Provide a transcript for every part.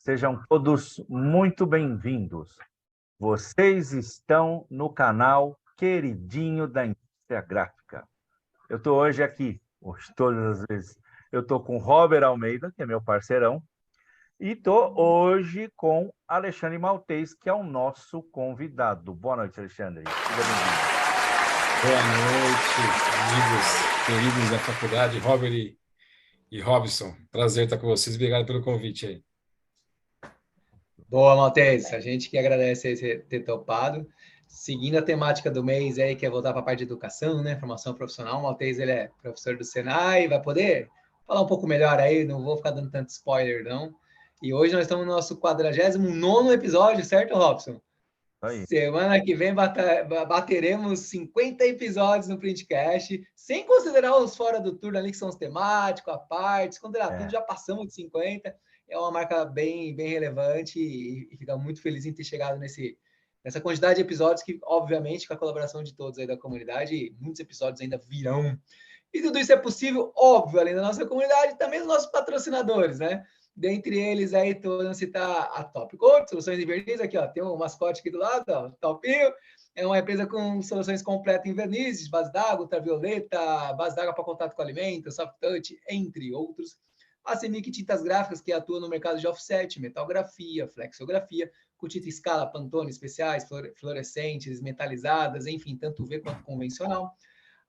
Sejam todos muito bem-vindos. Vocês estão no canal queridinho da indústria gráfica. Eu estou hoje aqui, todas as vezes, eu estou com Robert Almeida, que é meu parceirão, e estou hoje com Alexandre Maltês, que é o nosso convidado. Boa noite, Alexandre. Seja bem-vindo. Boa noite, amigos queridos da faculdade, Robert e Robson. Prazer estar com vocês. Obrigado pelo convite aí. Boa, Maltês. A gente que agradece você ter topado. Seguindo a temática do mês aí, que é voltar para a parte de educação, né? Formação profissional. O Maltês, ele é professor do Senai, vai poder falar um pouco melhor aí, não vou ficar dando tanto spoiler, não. E hoje nós estamos no nosso 49º episódio, certo, Robson? Aí. Semana que vem bateremos 50 episódios no Printcast, sem considerar os fora do turno ali, que são os temáticos, a parte, considerar tudo, já passamos de 50. É uma marca bem relevante e ficamos muito felizes em ter chegado nessa quantidade de episódios que, obviamente, com a colaboração de todos aí da comunidade, muitos episódios ainda virão. E tudo isso é possível, óbvio, além da nossa comunidade e também dos nossos patrocinadores, né? Dentre eles, aí, estou citar a Top Coat, soluções de verniz, aqui, ó, tem um mascote aqui do lado, ó, Topinho, é uma empresa com soluções completas em vernizes, base d'água, ultravioleta, base d'água para contato com alimentos, soft touch, entre outros. A Semic Tintas Gráficas, que atua no mercado de offset, metalgrafia, flexografia, com tinta escala, Pantone, especiais, fluorescentes, metalizadas, enfim, tanto V quanto convencional.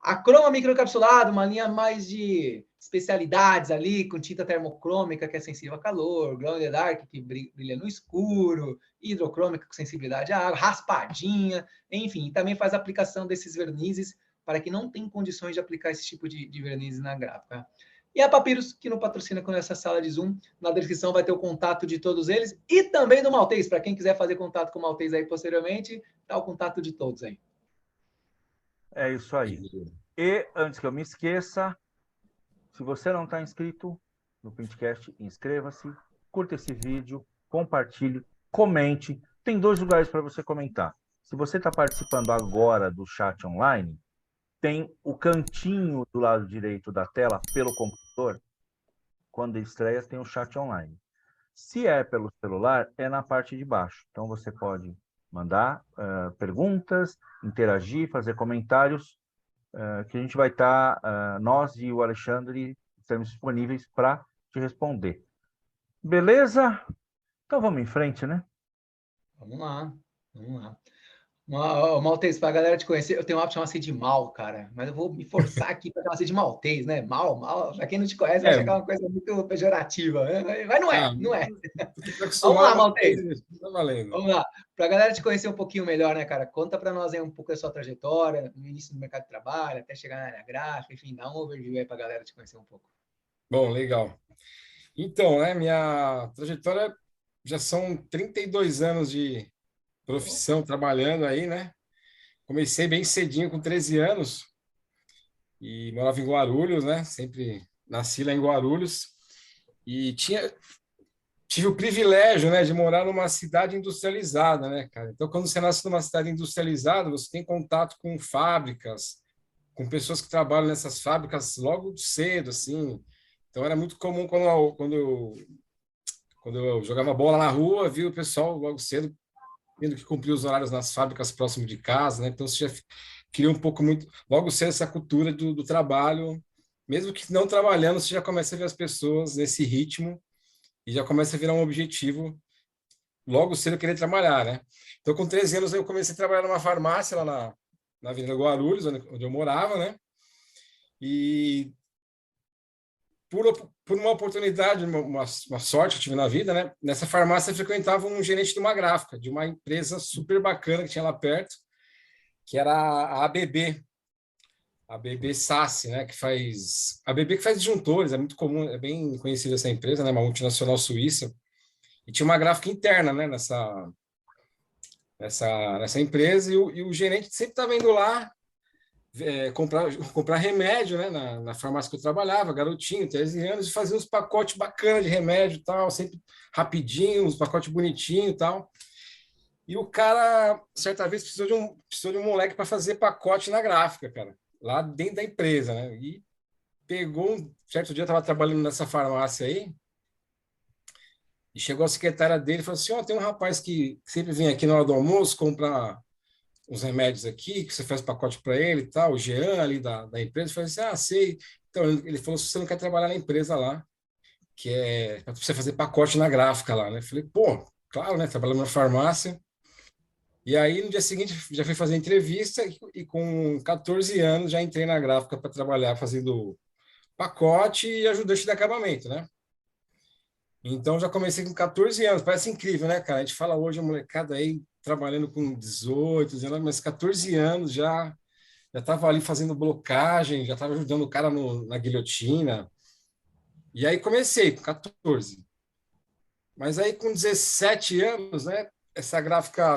A Croma microcapsulada, uma linha mais de especialidades ali, com tinta termocrômica, que é sensível a calor, glow in the dark, que brilha no escuro, hidrocrômica, com sensibilidade à água, raspadinha, enfim, também faz a aplicação desses vernizes para quem não tem condições de aplicar esse tipo de vernizes na gráfica. E a Papyrus, que não patrocina com essa sala de Zoom. Na descrição vai ter o contato de todos eles e também do Maltês, para quem quiser fazer contato com o Maltês aí posteriormente, tá o contato de todos aí. É isso aí. E, antes que eu me esqueça, se você não está inscrito no Printcast, inscreva-se, curta esse vídeo, compartilhe, comente. Tem 2 lugares para você comentar. Se você está participando agora do chat online, tem o cantinho do lado direito da tela, pelo computador. Quando estreia, tem o chat online. Se é pelo celular, é na parte de baixo. Então, você pode mandar perguntas, interagir, fazer comentários, que a gente vai estar, nós e o Alexandre, estamos disponíveis para te responder. Beleza? Então, vamos em frente, né? Vamos lá. Maltês, para a galera te conhecer, eu tenho um hábito chamado de mal, cara, mas eu vou me forçar aqui para chamar de Maltês, né? Mal, para quem não te conhece, vai achar que é uma coisa muito pejorativa, né? Mas não é. Vamos lá, Maltês. Tá valendo. Vamos lá. Para a galera te conhecer um pouquinho melhor, né, cara? Conta para nós aí um pouco da sua trajetória, no início do mercado de trabalho, até chegar na área gráfica, enfim, dá um overview aí para a galera te conhecer um pouco. Bom, legal. Então, né, minha trajetória já são 32 anos de profissão trabalhando aí, né? Comecei bem cedinho, com 13 anos, e morava em Guarulhos, né? Sempre nasci lá em Guarulhos e tive o privilégio, né, de morar numa cidade industrializada, né, cara? Então, quando você nasce numa cidade industrializada, você tem contato com fábricas, com pessoas que trabalham nessas fábricas logo cedo, assim. Então, era muito comum quando eu jogava bola na rua, via o pessoal logo cedo tendo que cumprir os horários nas fábricas próximo de casa, né? Então, você já cria um pouco muito, logo cedo, essa cultura do trabalho. Mesmo que não trabalhando, você já começa a ver as pessoas nesse ritmo e já começa a virar um objetivo logo cedo querer trabalhar, né? Então, com 13 anos, eu comecei a trabalhar numa farmácia lá na Avenida Guarulhos, onde eu morava, né? E por uma oportunidade, uma sorte que eu tive na vida, né? Nessa farmácia eu frequentava um gerente de uma gráfica, de uma empresa super bacana que tinha lá perto, que era a ABB, a ABB Sassi, né? A ABB que faz disjuntores, é muito comum, é bem conhecida essa empresa, né? Uma multinacional suíça. E tinha uma gráfica interna, né? Nessa empresa, e o gerente sempre estava indo lá comprar remédio, né, na farmácia que eu trabalhava, garotinho, 13 anos, e fazia uns pacotes bacanas de remédio e tal, sempre rapidinho, uns pacotes bonitinhos e tal. E o cara, certa vez, precisou de um moleque para fazer pacote na gráfica, cara, lá dentro da empresa, né? E pegou certo dia, eu estava trabalhando nessa farmácia aí, E chegou a secretária dele e falou assim, tem um rapaz que sempre vem aqui na hora do almoço comprar uns remédios aqui, que você faz pacote para ele e tal, o Jean ali da empresa. Eu falei assim, sei. Então, ele falou, se você não quer trabalhar na empresa lá, que é para você fazer pacote na gráfica lá, né? Eu falei, pô, claro, né? Trabalhando na farmácia. E aí, no dia seguinte, já fui fazer entrevista e com 14 anos já entrei na gráfica para trabalhar fazendo pacote e ajudante de acabamento, né? Então, já comecei com 14 anos. Parece incrível, né, cara? A gente fala hoje, a molecada aí trabalhando com 18, 19, mas 14 anos já estava ali fazendo blocagem, já estava ajudando o cara na guilhotina. E aí comecei com 14. Mas aí com 17 anos, né, essa gráfica,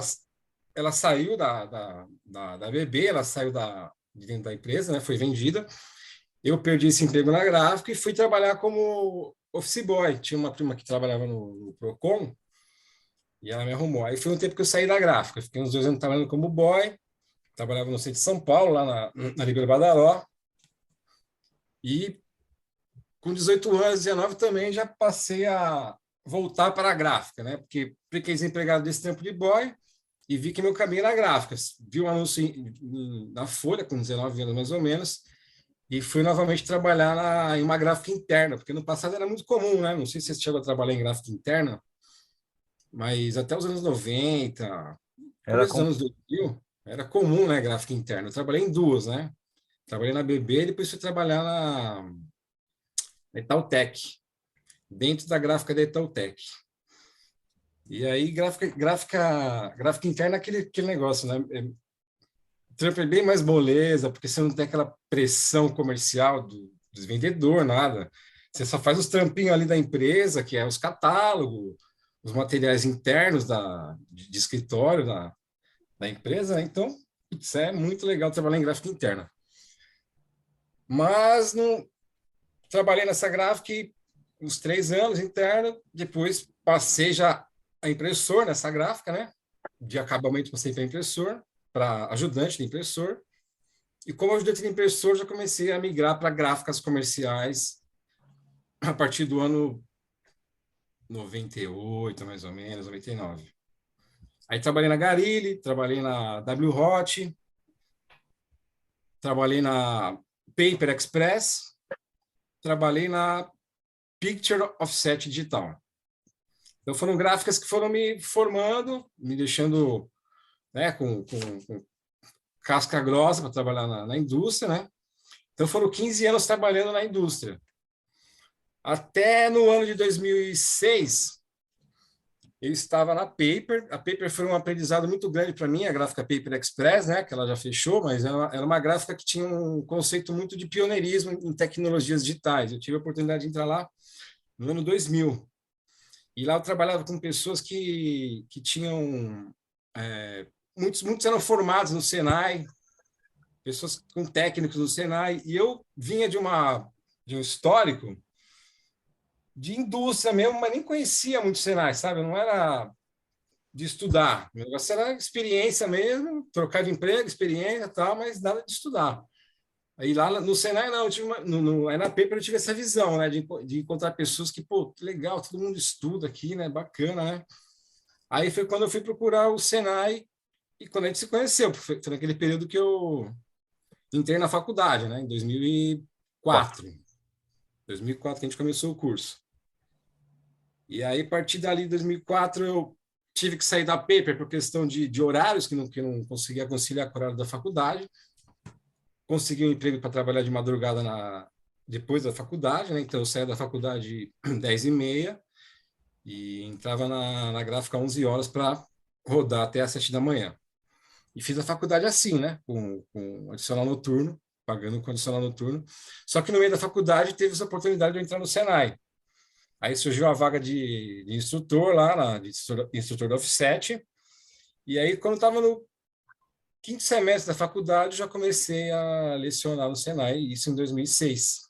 ela saiu da BB, ela saiu de dentro da empresa, né, foi vendida. Eu perdi esse emprego na gráfica e fui trabalhar como office boy. Tinha uma prima que trabalhava no Procon e ela me arrumou. Aí foi um tempo que eu saí da gráfica. Fiquei uns 2 anos trabalhando como boy. Trabalhava no centro de São Paulo, lá na Libero Badaró. E com 18 anos, 19 também, já passei a voltar para a gráfica, né? Porque fiquei desempregado desse tempo de boy e vi que meu caminho era gráfica. Vi um anúncio na Folha, com 19 anos mais ou menos, e fui novamente trabalhar em uma gráfica interna, porque no passado era muito comum, né? Não sei se você chegou a trabalhar em gráfica interna, mas até os anos 90, Era começo dos com... anos 2000, era comum, né? Gráfica interna. Eu trabalhei em duas, né? Trabalhei na BB e depois fui trabalhar na Itautec, dentro da gráfica da Itautec. E aí, gráfica interna é aquele negócio, né? Trampo é bem mais moleza, porque você não tem aquela pressão comercial dos vendedores, nada. Você só faz os trampinhos ali da empresa, que é os catálogos, os materiais internos de escritório da empresa, né? Então, isso é muito legal trabalhar em gráfica interna. Mas não trabalhei nessa gráfica uns 3 anos interna, depois passei já a impressor nessa gráfica, né? De acabamento passei para impressor, para ajudante de impressor. E como ajudante de impressor, já comecei a migrar para gráficas comerciais a partir do ano 98, mais ou menos, 99. Aí trabalhei na Garilli, trabalhei na W Hot, trabalhei na Paper Express, trabalhei na Picture Offset Digital. Então foram gráficas que foram me formando, me deixando, né, com casca grossa para trabalhar na indústria, né? Então foram 15 anos trabalhando na indústria. Até no ano de 2006, eu estava na Paper. A Paper foi um aprendizado muito grande para mim, a gráfica Paper Express, né, que ela já fechou, mas era uma gráfica que tinha um conceito muito de pioneirismo em tecnologias digitais. Eu tive a oportunidade de entrar lá no ano 2000. E lá eu trabalhava com pessoas que tinham... muitos eram formados no Senai, pessoas com técnicos no Senai, e eu vinha de um histórico de indústria mesmo, mas nem conhecia muito Senai, sabe? Eu não era de estudar, o negócio era experiência mesmo, trocar de emprego, experiência e tal, mas nada de estudar. Aí lá no Senai, não, eu tive aí na Paper eu tive essa visão, né, de encontrar pessoas que, pô, legal, todo mundo estuda aqui, né, bacana, né? Aí foi quando eu fui procurar o Senai e quando a gente se conheceu, foi naquele período que eu entrei na faculdade, né, em 2004. 2004 que a gente começou o curso. E aí, a partir dali, de 2004, eu tive que sair da Paper por questão de horários, que não conseguia conciliar com o horário da faculdade. Consegui um emprego para trabalhar de madrugada depois da faculdade, né? Então, eu saía da faculdade 10h30 e entrava na gráfica 11 horas para rodar até às 7 da manhã. E fiz a faculdade assim, né? Com adicional noturno, pagando com adicional noturno. Só que no meio da faculdade teve essa oportunidade de eu entrar no Senai. Aí surgiu a vaga de instrutor lá, de instrutor da Offset. E aí, quando estava no quinto semestre da faculdade, já comecei a lecionar no Senai, isso em 2006.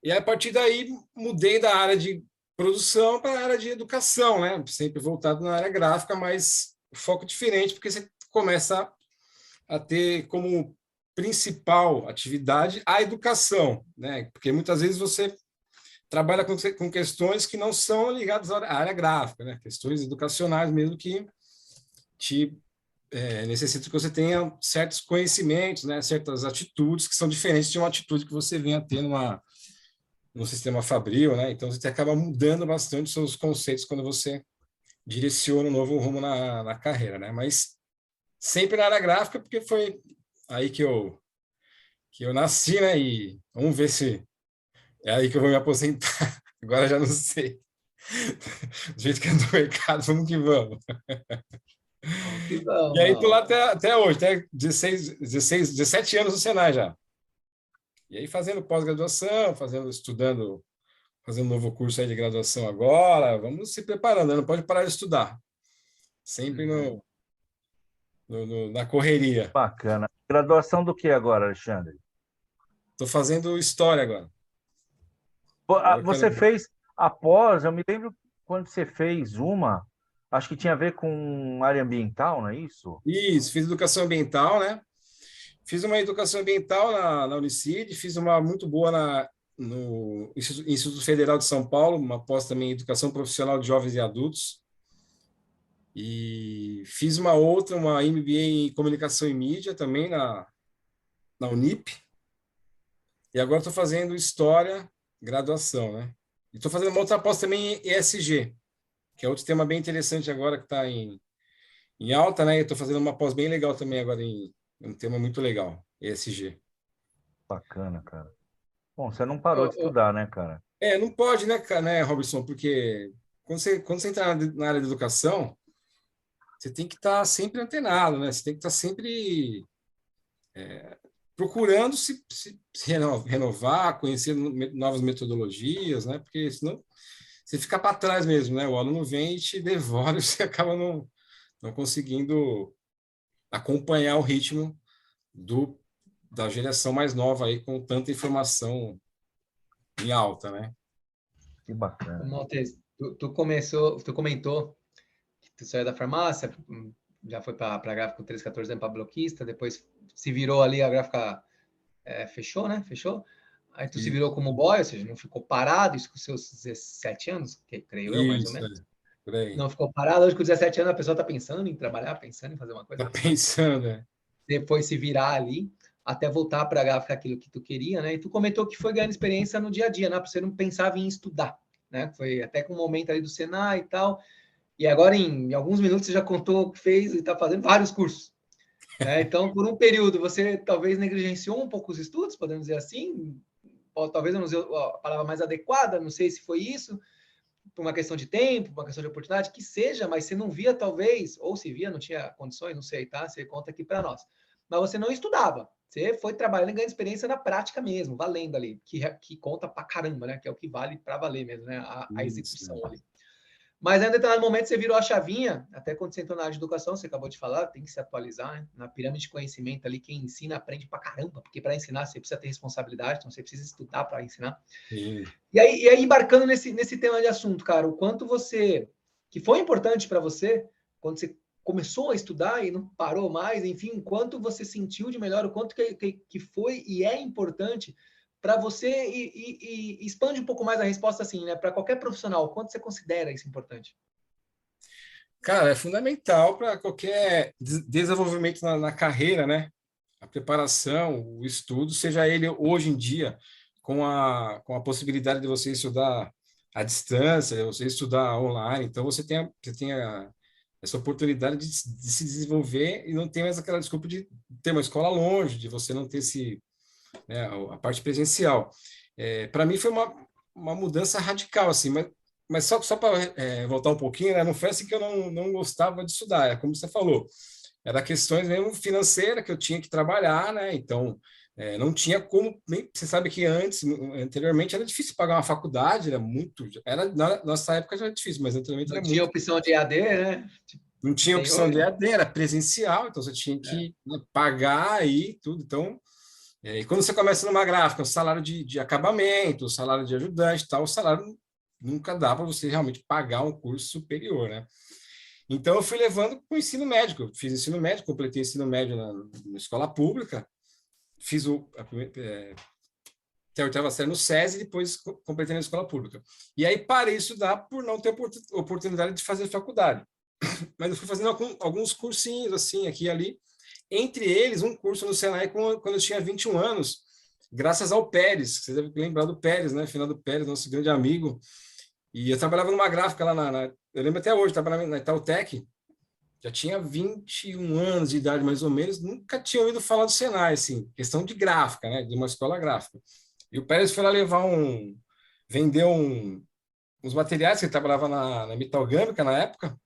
E aí, a partir daí, mudei da área de produção para a área de educação, né? Sempre voltado na área gráfica, mas foco diferente, porque você começa a ter como principal atividade a educação, né? Porque muitas vezes você trabalha com questões que não são ligadas à área gráfica, né? Questões educacionais mesmo que te necessita que você tenha certos conhecimentos, né? Certas atitudes que são diferentes de uma atitude que você venha ter no sistema Fabril, né? Então, você acaba mudando bastante os seus conceitos quando você direciona um novo rumo na carreira, né? Mas sempre na área gráfica, porque foi aí que eu nasci, né? E vamos ver se é aí que eu vou me aposentar. Agora já não sei. Do jeito que é do mercado, vamos que vamos. Vamos que E aí, tô vamos. lá até hoje, até 17 anos no Senai já. E aí, fazendo pós-graduação, estudando, fazendo um novo curso aí de graduação agora. Vamos se preparando, né? Não pode parar de estudar. Sempre na correria. Bacana. Graduação do que agora, Alexandre? Estou fazendo história agora. Ah, Agora eu você quero... fez após, eu me lembro quando você fez uma, acho que tinha a ver com área ambiental, não é isso? Isso, fiz educação ambiental, né? Fiz uma educação ambiental na Unicid, fiz uma muito boa no Instituto Federal de São Paulo, uma pós também em educação profissional de jovens e adultos. E fiz uma outra, uma MBA em comunicação e mídia também na Unip. E agora estou fazendo história, graduação, né? E estou fazendo uma outra pós também em ESG, que é outro tema bem interessante agora que está em alta, né? Eu estou fazendo uma pós bem legal também agora em um tema muito legal, ESG. Bacana, cara. Bom, você não parou de estudar, né, cara? Não pode, né, né, Robson? Porque quando você entra na área de educação, você tem que estar sempre antenado, né? Você tem que estar sempre procurando se renovar, conhecer novas metodologias, né? Porque senão você fica para trás mesmo, né? O aluno vem e te devora e você acaba não conseguindo acompanhar o ritmo da geração mais nova aí com tanta informação em alta, né? Que bacana. Maltese, tu comentou que tu saiu da farmácia, já foi para a gráfica com 13, 14 anos para bloquista, depois se virou ali, a gráfica fechou, né? Fechou. Aí tu se virou como boy, ou seja, não ficou parado, isso com seus 17 anos, creio eu, mais ou Isso, menos. por aí. Não ficou parado, hoje com 17 anos a pessoa está pensando em trabalhar, pensando em fazer uma coisa. Tá pensando, né? Depois se virar ali, até voltar para a gráfica aquilo que tu queria, né? E tu comentou que foi ganhando experiência no dia a dia, né? Você não pensava em estudar, né? Foi até com o momento ali do Senai e tal. E agora, em alguns minutos, você já contou que fez e está fazendo vários cursos. Né? Então, por um período, você talvez negligenciou um pouco os estudos, podemos dizer assim. Talvez eu não use a palavra mais adequada, não sei se foi isso, por uma questão de tempo, por uma questão de oportunidade, que seja, mas você não via, talvez, ou se via, não tinha condições, não sei, tá? Você conta aqui para nós. Mas você não estudava. Você foi trabalhando e ganhando experiência na prática mesmo, valendo ali, que conta pra caramba, né? Que é o que vale para valer mesmo, né? A execução ali. Mas em um determinado momento você virou a chavinha, até quando você entrou na área de educação, você acabou de falar, tem que se atualizar, né? Na pirâmide de conhecimento ali, quem ensina aprende pra caramba, porque para ensinar você precisa ter responsabilidade, então você precisa estudar para ensinar. Sim. E aí, embarcando nesse tema de assunto, cara, o quanto que foi importante para você, quando você começou a estudar e não parou mais, enfim, o quanto você sentiu de melhor, o quanto que foi e é importante para você e expande um pouco mais a resposta assim, né? Para qualquer profissional, o quanto você considera isso importante? Cara, é fundamental para qualquer desenvolvimento na carreira, né? A preparação, o estudo, seja ele hoje em dia, com a possibilidade de você estudar à distância, você estudar online, então você tem essa oportunidade de se desenvolver e não tem mais aquela desculpa de ter uma escola longe, de você não ter né, a parte presencial. Para mim foi uma mudança radical, assim, mas só para voltar um pouquinho, né, não foi assim que eu não gostava de estudar, é como você falou, era questões mesmo financeiras que eu tinha que trabalhar, né, então não tinha como, você sabe que anteriormente era difícil pagar uma faculdade, na nossa época já era difícil, mas anteriormente Não era tinha muito. opção de EAD, né? Não tinha Tem opção de hoje. EAD, era presencial, então você tinha que pagar aí tudo, então. E quando você começa numa gráfica, o salário de acabamento, o salário de ajudante, tal, o salário nunca dá para você realmente pagar um curso superior, né? Então eu fui levando para o ensino médico. Eu fiz ensino médio, completei ensino médio na escola pública, fiz até a oitava série no SESI e depois completei na escola pública. E aí parei de estudar por não ter oportunidade de fazer faculdade. Mas eu fui fazendo alguns cursinhos, assim, aqui e ali. Entre eles, um curso no Senai quando eu tinha 21 anos, graças ao Pérez. Você deve lembrar do Pérez, né? Fernando Pérez, nosso grande amigo. E eu trabalhava numa gráfica lá eu lembro até hoje, trabalhava na Itautec. Já tinha 21 anos de idade, mais ou menos. Nunca tinha ouvido falar do Senai, assim. Questão de gráfica, né? De uma escola gráfica. E o Pérez foi lá vender uns materiais, que ele trabalhava na Metalgâmica na época,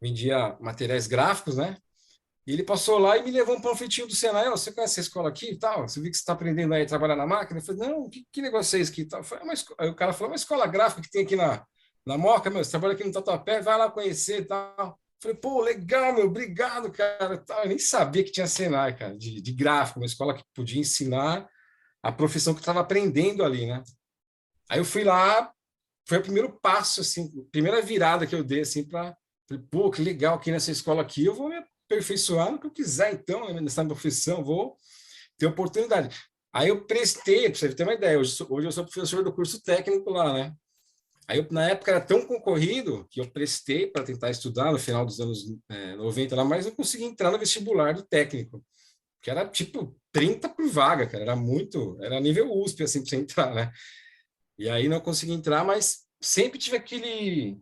vendia materiais gráficos, né? E ele passou lá e me levou um panfletinho do Senai. Oh, você conhece essa escola aqui e tal? Você viu que você está aprendendo aí a trabalhar na máquina? Eu falei, não, que negócio é esse aqui? Eu falei, aí o cara falou, uma escola gráfica que tem aqui na Moca, meu, você trabalha aqui no Tatuapé, vai lá conhecer e tal. Eu falei, pô, legal, meu, obrigado, cara. Eu nem sabia que tinha Senai, cara, de gráfico, uma escola que podia ensinar a profissão que eu estava aprendendo ali, né? Aí eu fui lá, foi o primeiro passo, assim, a primeira virada que eu dei, assim, para... Falei, pô, que legal aqui nessa escola aqui, eu vou me aperfeiçoar no que eu quiser, então, né, nessa profissão, vou ter oportunidade. Aí eu prestei, para você ter uma ideia, hoje eu sou professor do curso técnico lá, né? Aí, na época, era tão concorrido que eu prestei para tentar estudar no final dos anos 90 lá, mas não consegui entrar no vestibular do técnico, que era tipo 30 por vaga, cara, era nível USP, assim, para você entrar, né? E aí não consegui entrar, mas sempre tive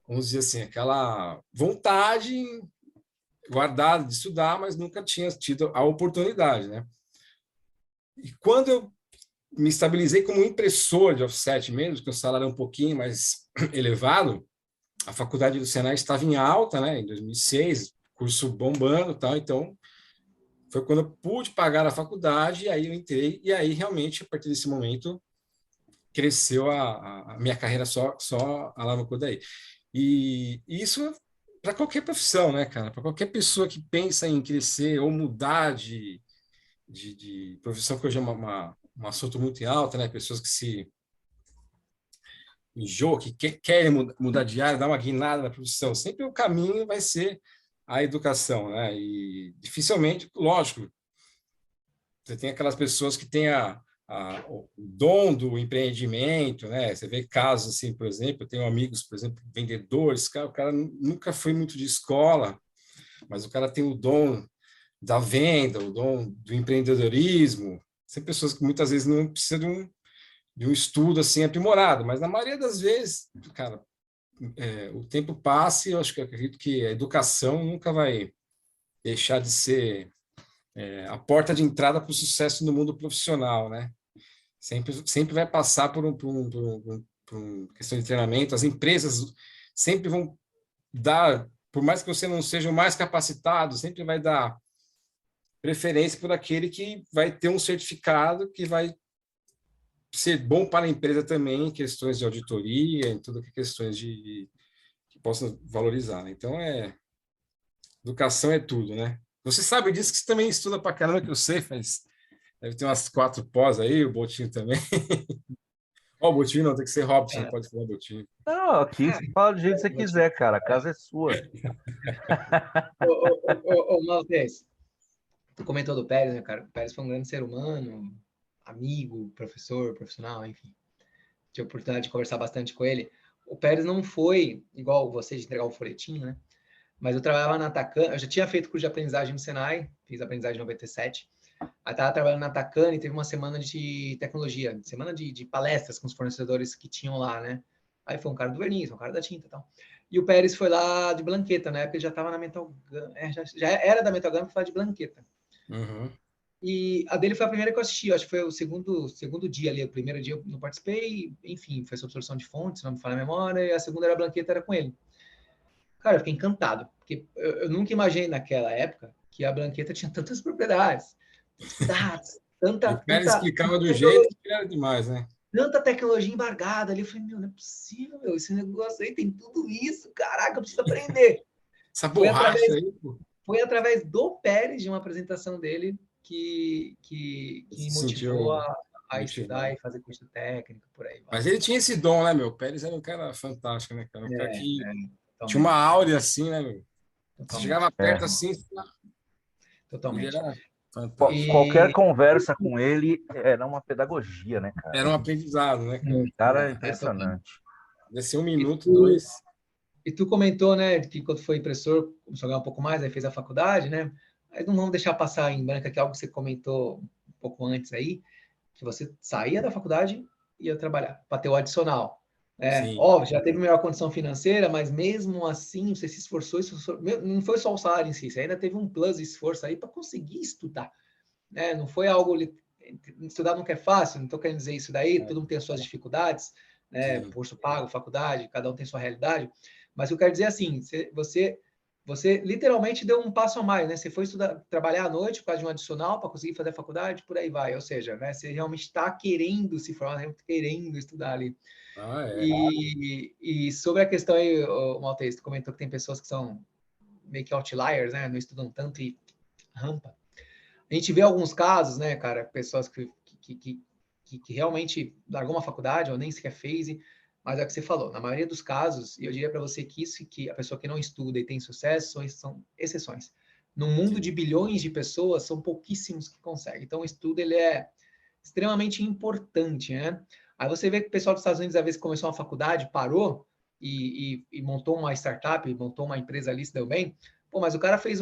vamos dizer assim, aquela vontade guardada de estudar, mas nunca tinha tido a oportunidade, né? E quando eu me estabilizei como impressor de offset mesmo, que o salário é um pouquinho mais elevado, a faculdade do Senai estava em alta, né? Em 2006, curso bombando, tal. Então foi quando eu pude pagar a faculdade, e aí eu entrei, e aí realmente a partir desse momento cresceu a minha carreira, só alavancou daí. E isso para qualquer profissão, né, cara? Para qualquer pessoa que pensa em crescer ou mudar de profissão, que hoje é um assunto muito em alta, né? Pessoas que se enjoam, que querem mudar de área, dar uma guinada na profissão. Sempre o caminho vai ser a educação, né? E dificilmente, lógico, você tem aquelas pessoas que têm o dom do empreendimento, né? Você vê casos assim, por exemplo, eu tenho amigos, por exemplo, vendedores, o cara nunca foi muito de escola, mas o cara tem o dom da venda, o dom do empreendedorismo. São pessoas que muitas vezes não precisam de um estudo assim aprimorado, mas na maioria das vezes, cara, o tempo passa e eu acredito que a educação nunca vai deixar de ser a porta de entrada para o sucesso no mundo profissional, né? Sempre vai passar por uma questão de treinamento. As empresas sempre vão dar, por mais que você não seja o mais capacitado, sempre vai dar preferência por aquele que vai ter um certificado que vai ser bom para a empresa também, em questões de auditoria, em tudo que questões que possam valorizar, né? Então, educação é tudo, né? Você sabe disso, que você também estuda para caramba, que eu sei, deve ter umas 4 pós aí, o Botinho também. Ó, o Botinho não, tem que ser Robson, não pode falar Botinho. Não, aqui você fala do jeito que você quiser, cara. A casa é sua. Ô, Maltês, tu comentou do Pérez, né, cara? O Pérez foi um grande ser humano, amigo, professor, profissional, enfim. Tive a oportunidade de conversar bastante com ele. O Pérez não foi igual você de entregar o folhetinho, né? Mas eu trabalhava na Atacana, eu já tinha feito curso de aprendizagem no Senai, fiz aprendizagem em 97. Aí estava trabalhando na Atacana e teve uma semana de tecnologia, semana de palestras com os fornecedores que tinham lá, né? Aí foi um cara do verniz, um cara da tinta e tal. E o Pérez foi lá de Blanqueta, na época ele já estava na Metal Gun, já era da Metal Gun, foi de Blanqueta. Uhum. E a dele foi a primeira que eu assisti, acho que foi o segundo dia ali. O primeiro dia eu não participei, enfim, foi sobre solução de fontes, se não me falha a memória, e a segunda era a Blanqueta, era com ele. Cara, eu fiquei encantado, porque eu nunca imaginei naquela época que a Blanqueta tinha tantas propriedades, tantos dados, O Pérez explicava do jeito que era demais, né? Tanta tecnologia embargada ali. Eu falei, meu, não é possível, meu, esse negócio aí tem tudo isso, caraca, eu preciso aprender. Essa borracha aí, pô. Foi através do Pérez, de uma apresentação dele, que me motivou a estudar e fazer curso técnico, por aí. Mas ele tinha esse dom, né, meu? O Pérez era um cara fantástico, né, cara? Um cara que tinha uma Totalmente. áurea assim, né, meu? Você chegava perto assim... Totalmente. Fantástico. Qualquer conversa com ele era uma pedagogia, né, cara? Era um aprendizado, né, cara? O cara é Total. impressionante. Deve ser um E minuto, tu, dois. e tu comentou, né, que quando foi impressor, começou a ganhar um pouco mais, aí fez a faculdade, né? Mas não vamos deixar passar em branco aqui algo que você comentou um pouco antes aí, que você saía da faculdade e ia trabalhar para ter o adicional. Sim, Óbvio, já teve melhor condição financeira, mas mesmo assim você se esforçou, não foi só o salário em si, você ainda teve um plus de esforço aí para conseguir estudar, né? Não foi algo. Estudar nunca é fácil, não estou querendo dizer isso daí, todo mundo tem as suas dificuldades, né? sim. Curso pago, faculdade, cada um tem sua realidade, mas eu quero dizer assim, você literalmente deu um passo a mais, né? Você foi estudar, trabalhar à noite por causa de um adicional para conseguir fazer a faculdade, por aí vai. Ou seja, né? Você realmente está querendo se formar, querendo estudar ali. Ah, é. E sobre a questão aí, o Maltese, tu comentou que tem pessoas que são meio que outliers, né? Não estudam tanto e rampa. A gente vê alguns casos, né, cara, pessoas que realmente largou uma faculdade ou nem sequer fez, mas é o que você falou, na maioria dos casos, e eu diria para você que isso que a pessoa que não estuda e tem sucesso são exceções. No mundo de Sim, bilhões de pessoas, são pouquíssimos que conseguem. Então, o estudo ele é extremamente importante, né? Aí você vê que o pessoal dos Estados Unidos, às vezes, começou uma faculdade, parou e montou uma startup, montou uma empresa ali, se deu bem. Pô, mas o cara fez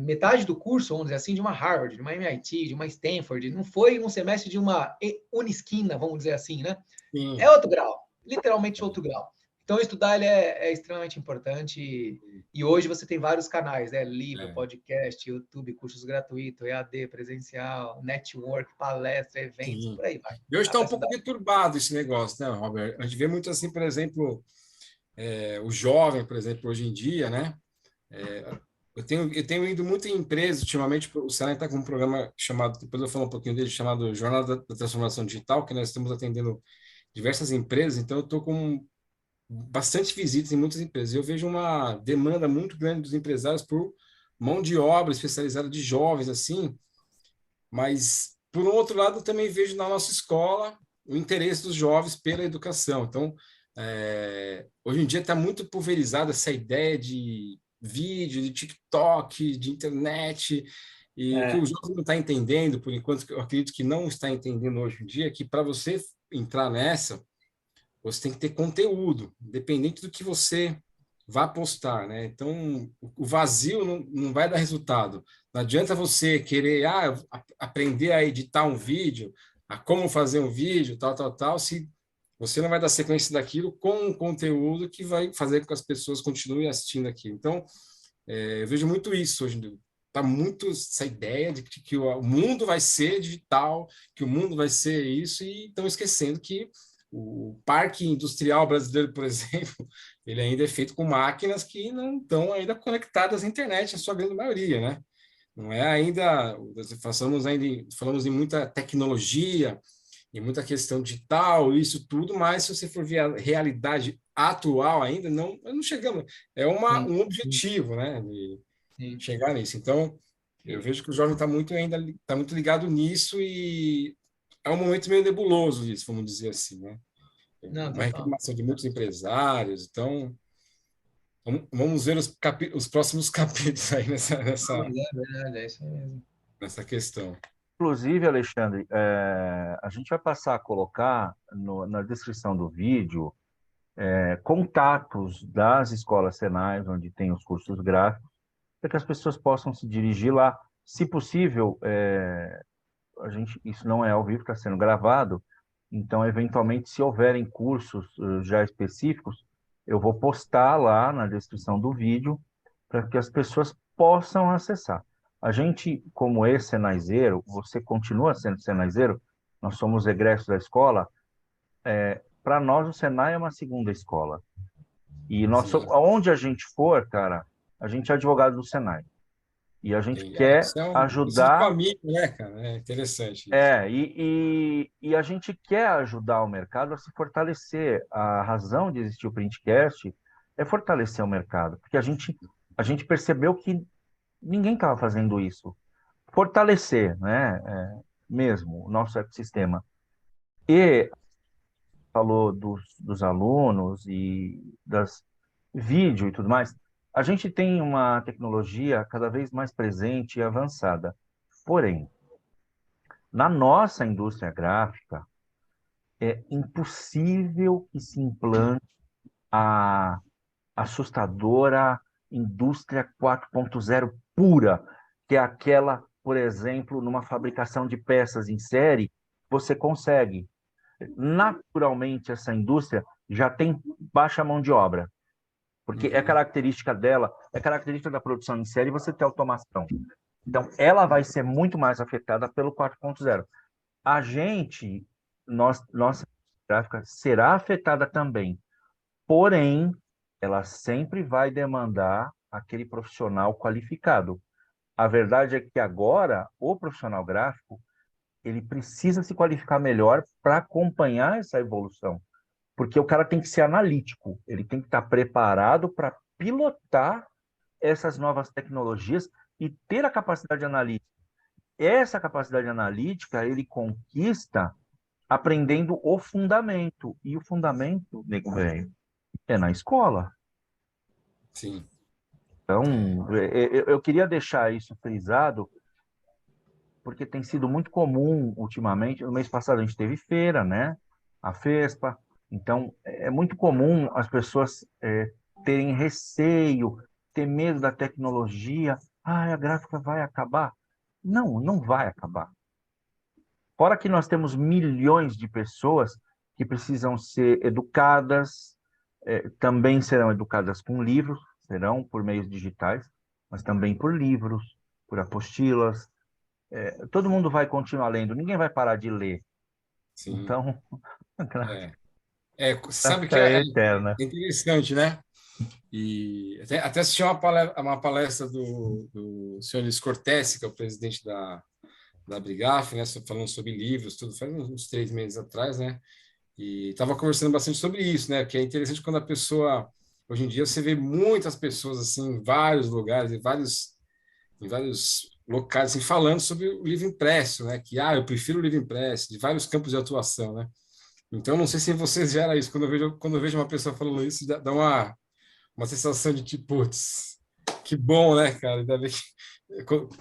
metade do curso, vamos dizer assim, de uma Harvard, de uma MIT, de uma Stanford. Não foi um semestre de uma Unisquina, vamos dizer assim, né? É sim. outro grau, literalmente outro grau. Então, estudar ele é extremamente importante. E hoje você tem vários canais, né? Livro, É. podcast, YouTube, cursos gratuitos, EAD, presencial, network, palestra, eventos, Sim. por aí vai. E hoje Dá está para um pouco estudar. deturbado esse negócio, né, Robert? A gente vê muito assim, por exemplo, o jovem, por exemplo, hoje em dia, né? Eu tenho ido muito em empresas, ultimamente, o Senai está com um programa chamado, depois eu falo um pouquinho dele, chamado Jornada da Transformação Digital, que nós estamos atendendo diversas empresas, então eu estou com bastante visitas em muitas empresas. Eu vejo uma demanda muito grande dos empresários por mão de obra especializada de jovens, assim, mas, por um outro lado, eu também vejo na nossa escola o interesse dos jovens pela educação. Então, hoje em dia está muito pulverizada essa ideia de vídeo, de TikTok, de internet, e o que o É, jovem não está entendendo, por enquanto, que eu acredito que não está entendendo hoje em dia, é que para você entrar nessa, você tem que ter conteúdo, independente do que você vá postar, né? Então, o vazio não vai dar resultado. Não adianta você querer aprender a editar um vídeo, a como fazer um vídeo, tal, tal, tal, se você não vai dar sequência daquilo com um conteúdo que vai fazer com que as pessoas continuem assistindo aquilo. Então, eu vejo muito isso hoje. Está muito essa ideia de que o mundo vai ser digital, que o mundo vai ser isso, e estão esquecendo que o parque industrial brasileiro, por exemplo, ele ainda é feito com máquinas que não estão ainda conectadas à internet, a sua grande maioria, né? Não é ainda, falamos em muita tecnologia, em muita questão digital, isso tudo, mas se você for ver a realidade atual ainda, não chegamos. É sim, um objetivo, né? De sim. chegar nisso. Então, eu vejo que o jovem está muito ligado nisso e é um momento meio nebuloso isso, vamos dizer assim, né? Não, Uma total. reclamação de muitos empresários, então vamos ver os próximos capítulos aí Não, mas é verdade, é isso mesmo. nessa questão. Inclusive, Alexandre, a gente vai passar a colocar na descrição do vídeo contatos das escolas Senai, onde tem os cursos gráficos, para que as pessoas possam se dirigir lá. Se possível, isso não é ao vivo, está sendo gravado, então, eventualmente, se houverem cursos já específicos, eu vou postar lá na descrição do vídeo para que as pessoas possam acessar. A gente, como ex-senaizeiro, você continua sendo senaizeiro, nós somos egressos da escola, para nós o Senai é uma segunda escola. E Sim, aonde a gente for, cara, a gente é advogado do Senai. E a gente quer isso de ajudar, família, né, cara? É interessante isso. e a gente quer ajudar o mercado a se fortalecer. A razão de existir o Printcast é fortalecer o mercado, porque a gente percebeu que ninguém estava fazendo isso. Fortalecer, né, mesmo o nosso ecossistema. E falou dos alunos e das vídeo e tudo mais. A gente tem uma tecnologia cada vez mais presente e avançada. Porém, na nossa indústria gráfica, é impossível que se implante a assustadora indústria 4.0 pura, que é aquela, por exemplo, numa fabricação de peças em série, você consegue. Naturalmente, essa indústria já tem baixa mão de obra, porque é característica dela, é característica da produção em série você ter automação. Então, ela vai ser muito mais afetada pelo 4.0. A gente, nossa gráfica será afetada também, porém, ela sempre vai demandar aquele profissional qualificado. A verdade é que agora o profissional gráfico ele precisa se qualificar melhor para acompanhar essa evolução, porque o cara tem que ser analítico, ele tem que estar preparado para pilotar essas novas tecnologias e ter a capacidade analítica. Essa capacidade analítica ele conquista aprendendo o fundamento, e o fundamento, nego velho, é na escola. Sim. Então, eu queria deixar isso frisado, porque tem sido muito comum ultimamente. No mês passado a gente teve feira, né? A Fespa. Então, é muito comum as pessoas terem receio, ter medo da tecnologia. Ah, a gráfica vai acabar. Não, não vai acabar. Fora que nós temos milhões de pessoas que precisam ser educadas, também serão educadas com livros, serão por meios digitais, mas também por livros, por apostilas. Todo mundo vai continuar lendo, ninguém vai parar de ler. Sim. Então, É. a Sabe gráfica que é é eterna. interessante, né? E até assisti uma palestra do senhor Luiz Cortese, que é o presidente da Brigaf, né? Falando sobre livros, tudo, faz uns 3 meses atrás, né? E estava conversando bastante sobre isso, né? Que é interessante quando a pessoa... Hoje em dia você vê muitas pessoas assim, em vários lugares, em vários locais, assim, falando sobre o livro impresso, né? Que, eu prefiro o livro impresso, de vários campos de atuação, né? Então, não sei se vocês geram isso. Quando eu vejo uma pessoa falando isso, dá uma sensação de tipo, putz, que bom, né, cara? Ainda bem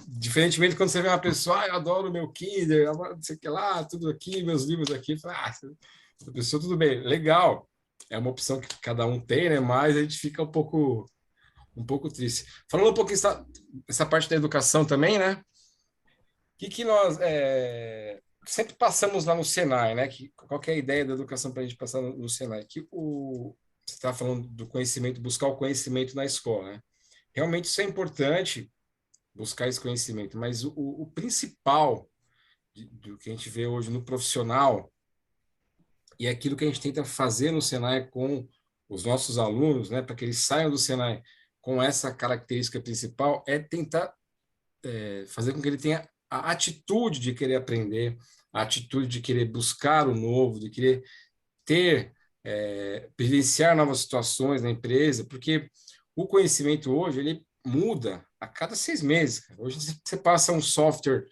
diferentemente quando você vê uma pessoa, eu adoro o meu Kindle, não sei o que lá, tudo aqui, meus livros aqui, fala, essa pessoa, tudo bem, legal. É uma opção que cada um tem, né? Mas a gente fica um pouco triste. Falando um pouco essa parte da educação também, né? Que nós sempre passamos lá no Senai, né? Qual que é a ideia da educação para a gente passar no Senai? Você está falando do conhecimento, buscar o conhecimento na escola, né? Realmente isso é importante, buscar esse conhecimento, mas o principal do que a gente vê hoje no profissional e aquilo que a gente tenta fazer no Senai com os nossos alunos, né, para que eles saiam do Senai com essa característica principal, é tentar fazer com que ele tenha a atitude de querer aprender, a atitude de querer buscar o novo, de querer ter, vivenciar novas situações na empresa, porque o conhecimento hoje ele muda a cada 6 meses. Hoje você passa um software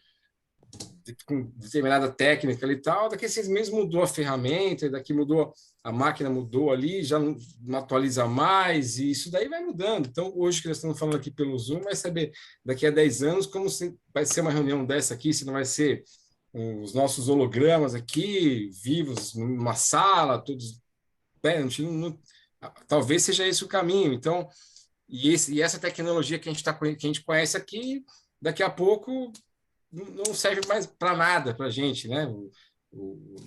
com determinada técnica ali e tal, daqui a 6 meses mudou a ferramenta, daqui mudou, a máquina mudou ali, já não atualiza mais, e isso daí vai mudando. Então, hoje que nós estamos falando aqui pelo Zoom, vai saber daqui a 10 anos como vai ser uma reunião dessa aqui, se não vai ser os nossos hologramas aqui, vivos, numa sala, todos... talvez seja esse o caminho. Então, e essa tecnologia que a gente conhece aqui, daqui a pouco não serve mais para nada para a gente, né?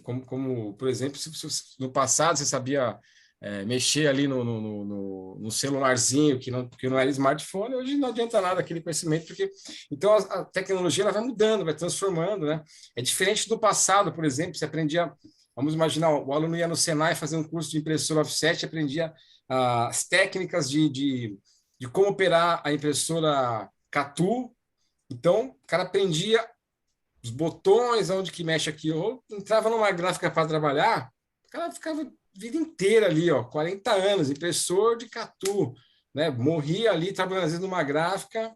Como, por exemplo, se no passado você sabia mexer ali no celularzinho que não era smartphone, hoje não adianta nada aquele conhecimento, porque então a tecnologia ela vai mudando, vai transformando, né? É diferente do passado, por exemplo, você aprendia, vamos imaginar, o aluno ia no Senai fazer um curso de impressora offset, aprendia as técnicas de como operar a impressora Catu. Então, o cara aprendia os botões, onde que mexe aqui, ou entrava numa gráfica para trabalhar, o cara ficava a vida inteira ali, 40 anos, impressor de Catu, né? Morria ali trabalhando às vezes numa gráfica,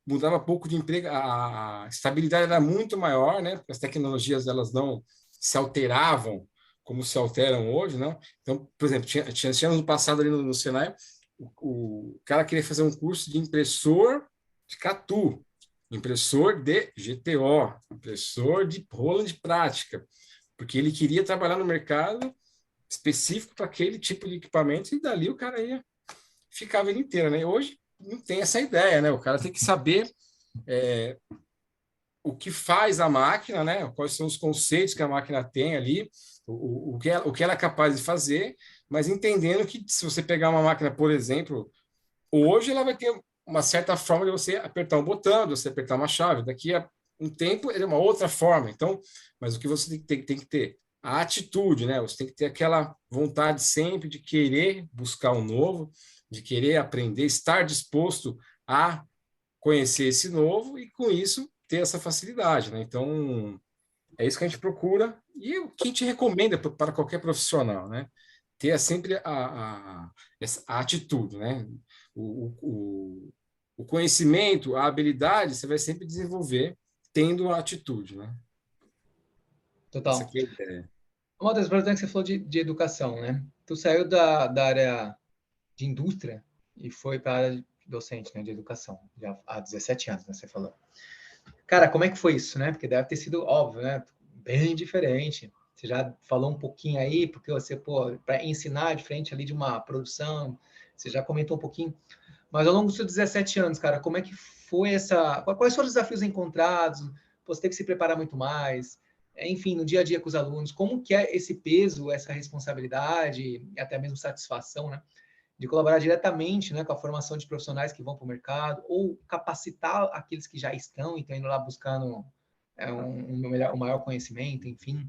mudava pouco de emprego, a estabilidade era muito maior, né? Porque as tecnologias elas não se alteravam como se alteram hoje, não? Então, por exemplo, tinha anos no passado ali no Senai, o cara queria fazer um curso de impressor de Catu. impressor de GTO, impressor de rola de prática, porque ele queria trabalhar no mercado específico para aquele tipo de equipamento e dali o cara ia ficar a vida inteira, né? Hoje não tem essa ideia, né? O cara tem que saber o que faz a máquina, né? Quais são os conceitos que a máquina tem ali, o que ela é capaz de fazer, mas entendendo que se você pegar uma máquina, por exemplo, hoje ela vai ter uma certa forma de você apertar um botão, de você apertar uma chave. Daqui a um tempo é uma outra forma. Então, mas o que você tem que ter? A atitude, né? Você tem que ter aquela vontade sempre de querer buscar um novo, de querer aprender, estar disposto a conhecer esse novo e, com isso, ter essa facilidade, né? Então, é isso que a gente procura e o que a gente recomenda para qualquer profissional, né? Ter sempre a atitude, né? O conhecimento, a habilidade, você vai sempre desenvolver tendo a atitude, né? Essa Total. aqui é a ideia. Uma das importantes que você falou de educação, né? Tu saiu da área de indústria e foi para a área docente, né, de educação, já há 17 anos, né, você falou. Cara, como é que foi isso, né? Porque deve ter sido óbvio, né? Bem diferente. Você já falou um pouquinho aí, porque você, pô, para ensinar diferente ali de uma produção, você já comentou um pouquinho. Mas ao longo dos seus 17 anos, cara, como é que foi essa. Quais foram os desafios encontrados? Você teve que se preparar muito mais. Enfim, no dia a dia com os alunos, como que é esse peso, essa responsabilidade, e até mesmo satisfação, né? De colaborar diretamente, né, com a formação de profissionais que vão para o mercado, ou capacitar aqueles que já estão e estão indo lá buscando um maior conhecimento, enfim.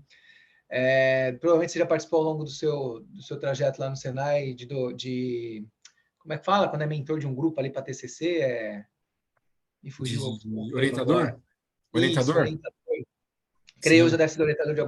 Provavelmente você já participou ao longo do seu trajeto lá no Senai como é que fala? Quando é mentor de um grupo ali para TCC, me fugiu o termo Orientador? agora. Isso, Orientador? orientador. Creio que já Sim. deve ser orientador de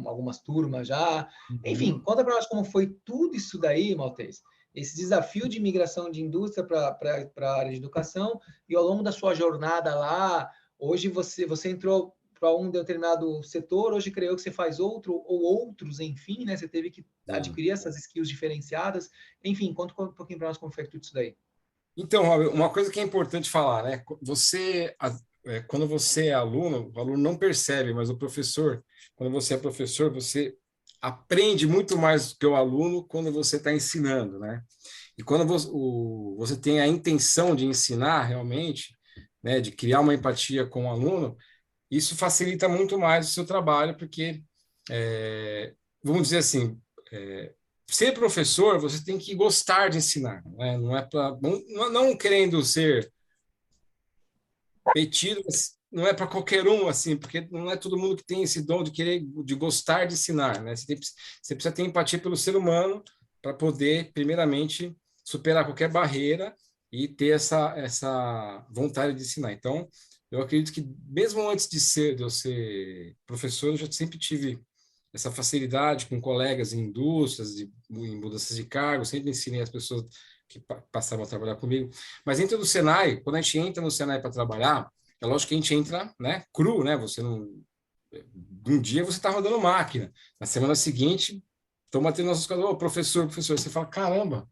algumas turmas já. Enfim, Uhum. conta para nós como foi tudo isso daí, Maltês. Esse desafio de migração de indústria para a área de educação e ao longo da sua jornada lá, hoje você entrou para um determinado setor, hoje creio que você faz outro ou outros, enfim, né? Você teve que Sim. adquirir essas skills diferenciadas. Enfim, conta um pouquinho para nós como foi tudo isso daí. Então, Rob, uma coisa que é importante falar, né? Quando você é aluno, o aluno não percebe, mas o professor, quando você é professor, você aprende muito mais do que o aluno quando você está ensinando, né? E quando você tem a intenção de ensinar realmente, né, de criar uma empatia com o aluno, isso facilita muito mais o seu trabalho, porque, vamos dizer assim, ser professor, você tem que gostar de ensinar, né? Não é para não querendo ser metido, mas não é para qualquer um assim, porque não é todo mundo que tem esse dom de querer, de gostar de ensinar, né? Você precisa ter empatia pelo ser humano para poder, primeiramente, superar qualquer barreira e ter essa vontade de ensinar. Então, eu acredito que mesmo antes de eu ser professor, eu já sempre tive essa facilidade com colegas em indústrias, em mudanças de cargo, sempre ensinei as pessoas que passavam a trabalhar comigo. Mas dentro do Senai, quando a gente entra no Senai para trabalhar, é lógico que a gente entra, né, cru, né? Você não, um dia você está rodando máquina, na semana seguinte estão batendo nossos caras, professor, você fala, caramba,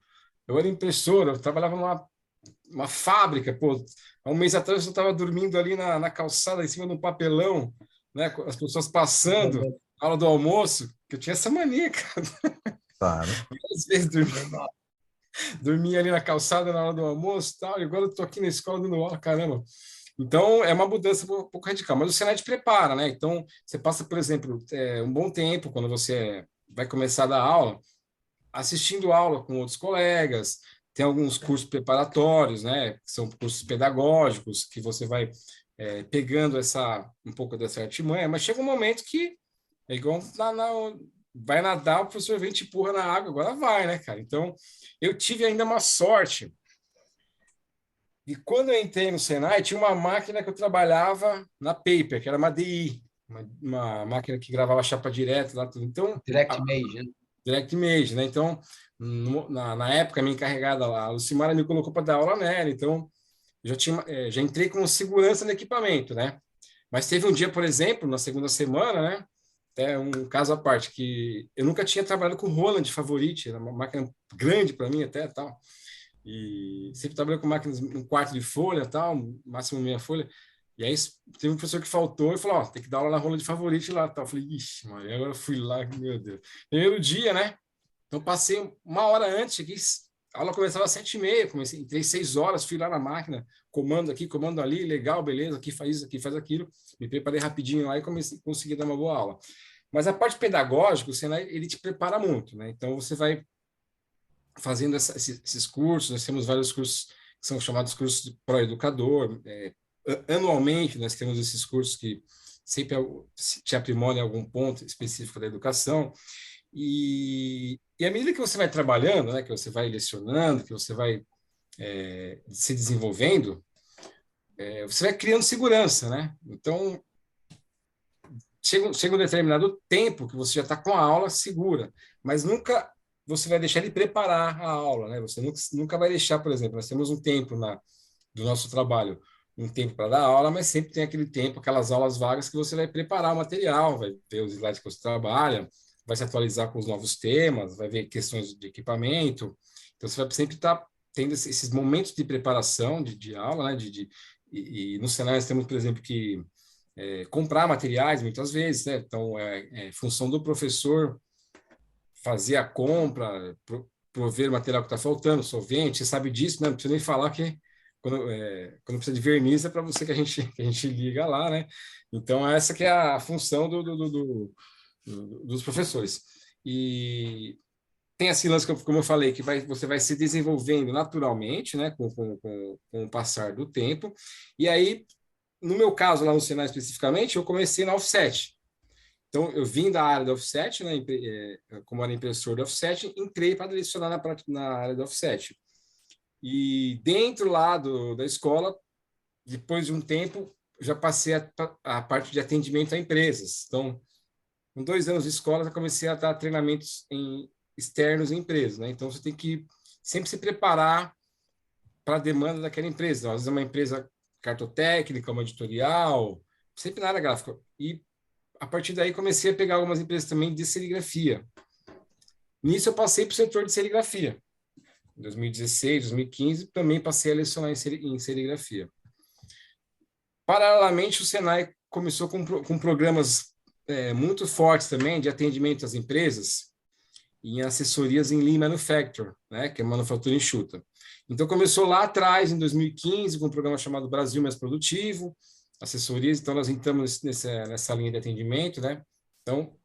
eu era impressora, eu trabalhava numa uma fábrica, pô, há um mês atrás eu estava dormindo ali na calçada, em cima de um papelão, né, com as pessoas passando, na hora do almoço, que eu tinha essa mania, cara. Claro. Às vezes dormia ali na calçada na hora do almoço e tal, e agora eu estou aqui na escola dando aula, caramba. Então, é uma mudança um pouco radical, mas o Senai te prepara, né? Então, você passa, por exemplo, um bom tempo, quando você vai começar a dar aula, assistindo aula com outros colegas, tem alguns cursos preparatórios, né? Que são cursos pedagógicos, que você vai pegando um pouco dessa artimanha, mas chega um momento que é igual vai nadar, o professor vem e te empurra na água, agora vai, né, cara? Então, eu tive ainda uma sorte. E quando eu entrei no Senai, tinha uma máquina que eu trabalhava na Paper, que era uma DI, uma máquina que gravava chapa direto lá tudo. Então, Direct Image, né? Direct Image, né? Então, na época, a minha encarregada lá, a Lucimara me colocou para dar aula nela, então já entrei com segurança no equipamento, né? Mas teve um dia, por exemplo, na segunda semana, né? Até um caso à parte, que eu nunca tinha trabalhado com Roland Favorite, era uma máquina grande para mim até tal. e sempre trabalhei com máquinas um quarto de folha, tal, máximo meia folha. E aí teve um professor que faltou e falou, ó, tem que dar aula na rola de favorite lá, tal. Eu falei, ixi, mano, e agora eu fui lá, meu Deus. Primeiro dia, né? Então passei uma hora antes, cheguei, a aula começava às 7h30, comecei, entrei 6 horas, fui lá na máquina, comando aqui, comando ali, legal, beleza, aqui faz isso, aqui faz aquilo. Me preparei rapidinho lá e consegui dar uma boa aula. Mas a parte pedagógica, o Senai, ele te prepara muito, né? Então você vai fazendo esses cursos, nós temos vários cursos que são chamados cursos de pró-educador. Anualmente, nós temos esses cursos que sempre te aprimoram em algum ponto específico da educação. E à medida que você vai trabalhando, né, que você vai lecionando, que você vai se desenvolvendo, você vai criando segurança, né? Então, chega um determinado tempo que você já está com a aula segura, mas nunca você vai deixar de preparar a aula, né? Você nunca vai deixar, por exemplo, nós temos um tempo do nosso trabalho, um tempo para dar aula, mas sempre tem aquele tempo, aquelas aulas vagas que você vai preparar o material, vai ver os slides que você trabalha, vai se atualizar com os novos temas, vai ver questões de equipamento. Então, você vai sempre estar tendo esses momentos de preparação de aula, né? E no cenário nós temos, por exemplo, que comprar materiais, muitas vezes, né? Então, é função do professor fazer a compra, prover o material que está faltando, solvente, você sabe disso, né? Não precisa nem falar que quando precisa de verniz é para você que a gente liga lá, né? Então, essa que é a função dos professores. E tem esse lance, como eu falei, que você vai se desenvolvendo naturalmente, né? Com o passar do tempo. E aí, no meu caso, lá no Senai especificamente, eu comecei na Offset. Então, eu vim da área do offset, né, como era impressor do offset, entrei para lecionar na área do offset. E dentro lá da escola, depois de um tempo, já passei a parte de atendimento a empresas. Então, com 2 anos de escola, já comecei a dar treinamentos externos em empresas, né? Então, você tem que sempre se preparar para a demanda daquela empresa. Às vezes é uma empresa cartotécnica, uma editorial, sempre na área gráfica. E a partir daí comecei a pegar algumas empresas também de serigrafia. Nisso eu passei para o setor de serigrafia. Em 2016, 2015, também passei a lecionar em serigrafia. Paralelamente, o Senai começou com programas muito fortes também de atendimento às empresas em assessorias em Lean Manufacturing, né, que é manufatura enxuta. Então, começou lá atrás, em 2015, com um programa chamado Brasil Mais Produtivo, assessorias, então nós entramos nessa linha de atendimento, né? Então,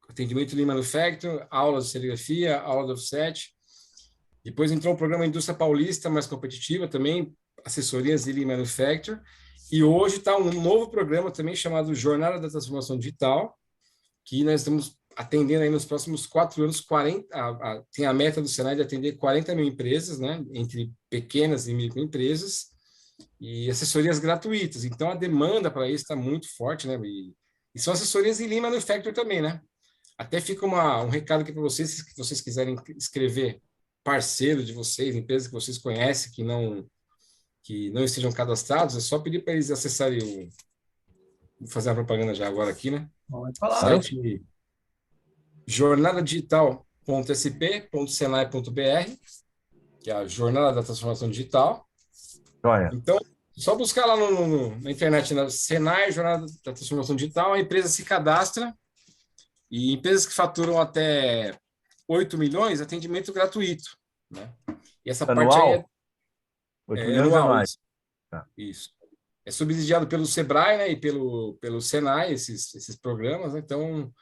atendimento Lean Manufacturing, aulas de serigrafia, aula de offset. Depois entrou o programa Indústria Paulista, mais competitiva também, assessorias de Lean Manufacturing. E hoje está um novo programa também chamado Jornada da Transformação Digital, que nós estamos atendendo aí nos próximos 4 anos, tem a meta do Senai de atender 40 mil empresas, né? Entre pequenas e microempresas, e assessorias gratuitas. Então, a demanda para isso está muito forte, né? E são assessorias em Lean Manufacturing também, né? Até fica um recado aqui para vocês, se vocês quiserem escrever parceiro de vocês, empresas que vocês conhecem, que não estejam cadastrados, é só pedir para eles acessarem vou fazer a propaganda já agora aqui, né? Pode falar. Site jornadadigital.sp.senai.br, que é a Jornada da Transformação Digital. Olha. Então, só buscar lá na internet, na Senai, Jornada da Transformação Digital, a empresa se cadastra e empresas que faturam até 8 milhões, atendimento gratuito, né? E essa anual? parte aí 8 milhões anuais. Isso. É subsidiado pelo Sebrae, né, e pelo Senai, esses programas, né? Então,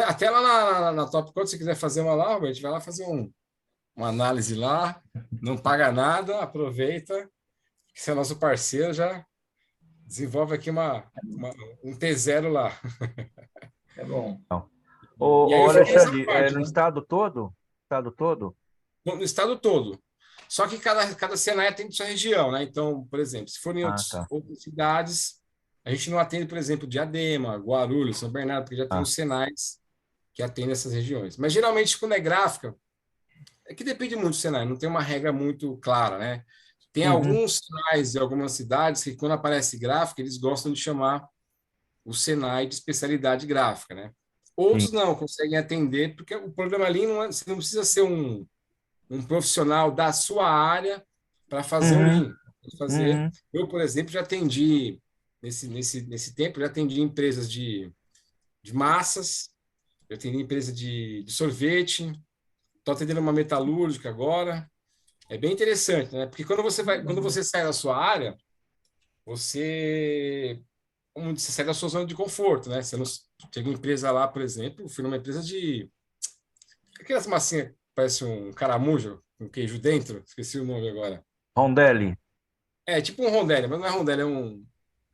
até lá na Top Code, se quiser fazer uma lá, a gente vai lá fazer uma análise lá, não paga nada, aproveita, que você é nosso parceiro, já desenvolve aqui um T0 lá. É bom. Ô, Alexandre, no estado todo? Estado todo? No estado todo. Só que cada Senai atende sua região, né? Então, por exemplo, se for em outras cidades, a gente não atende, por exemplo, Diadema, Guarulhos, São Bernardo, porque já tem os Senais que atendem essas regiões. Mas, geralmente, quando é gráfica, é que depende muito do Senai, não tem uma regra muito clara, né? Tem alguns Senais de algumas cidades que, quando aparece gráfica, eles gostam de chamar o Senai de especialidade gráfica, né? Outros não conseguem atender, porque o programa ali você não precisa ser um um profissional da sua área para fazer o link. Uhum. Eu, por exemplo, já atendi, nesse tempo, já atendi empresas de massas, eu atendi empresa de sorvete, estou atendendo uma metalúrgica agora. É bem interessante, né? Porque quando você sai da sua área, você, como você sai da sua zona de conforto, né? Você não chega uma empresa lá, por exemplo, fui numa empresa de aquelas massinhas que parece um caramujo com queijo dentro, esqueci o nome agora. Rondelli, É tipo um rondelli, mas não é rondelli, é um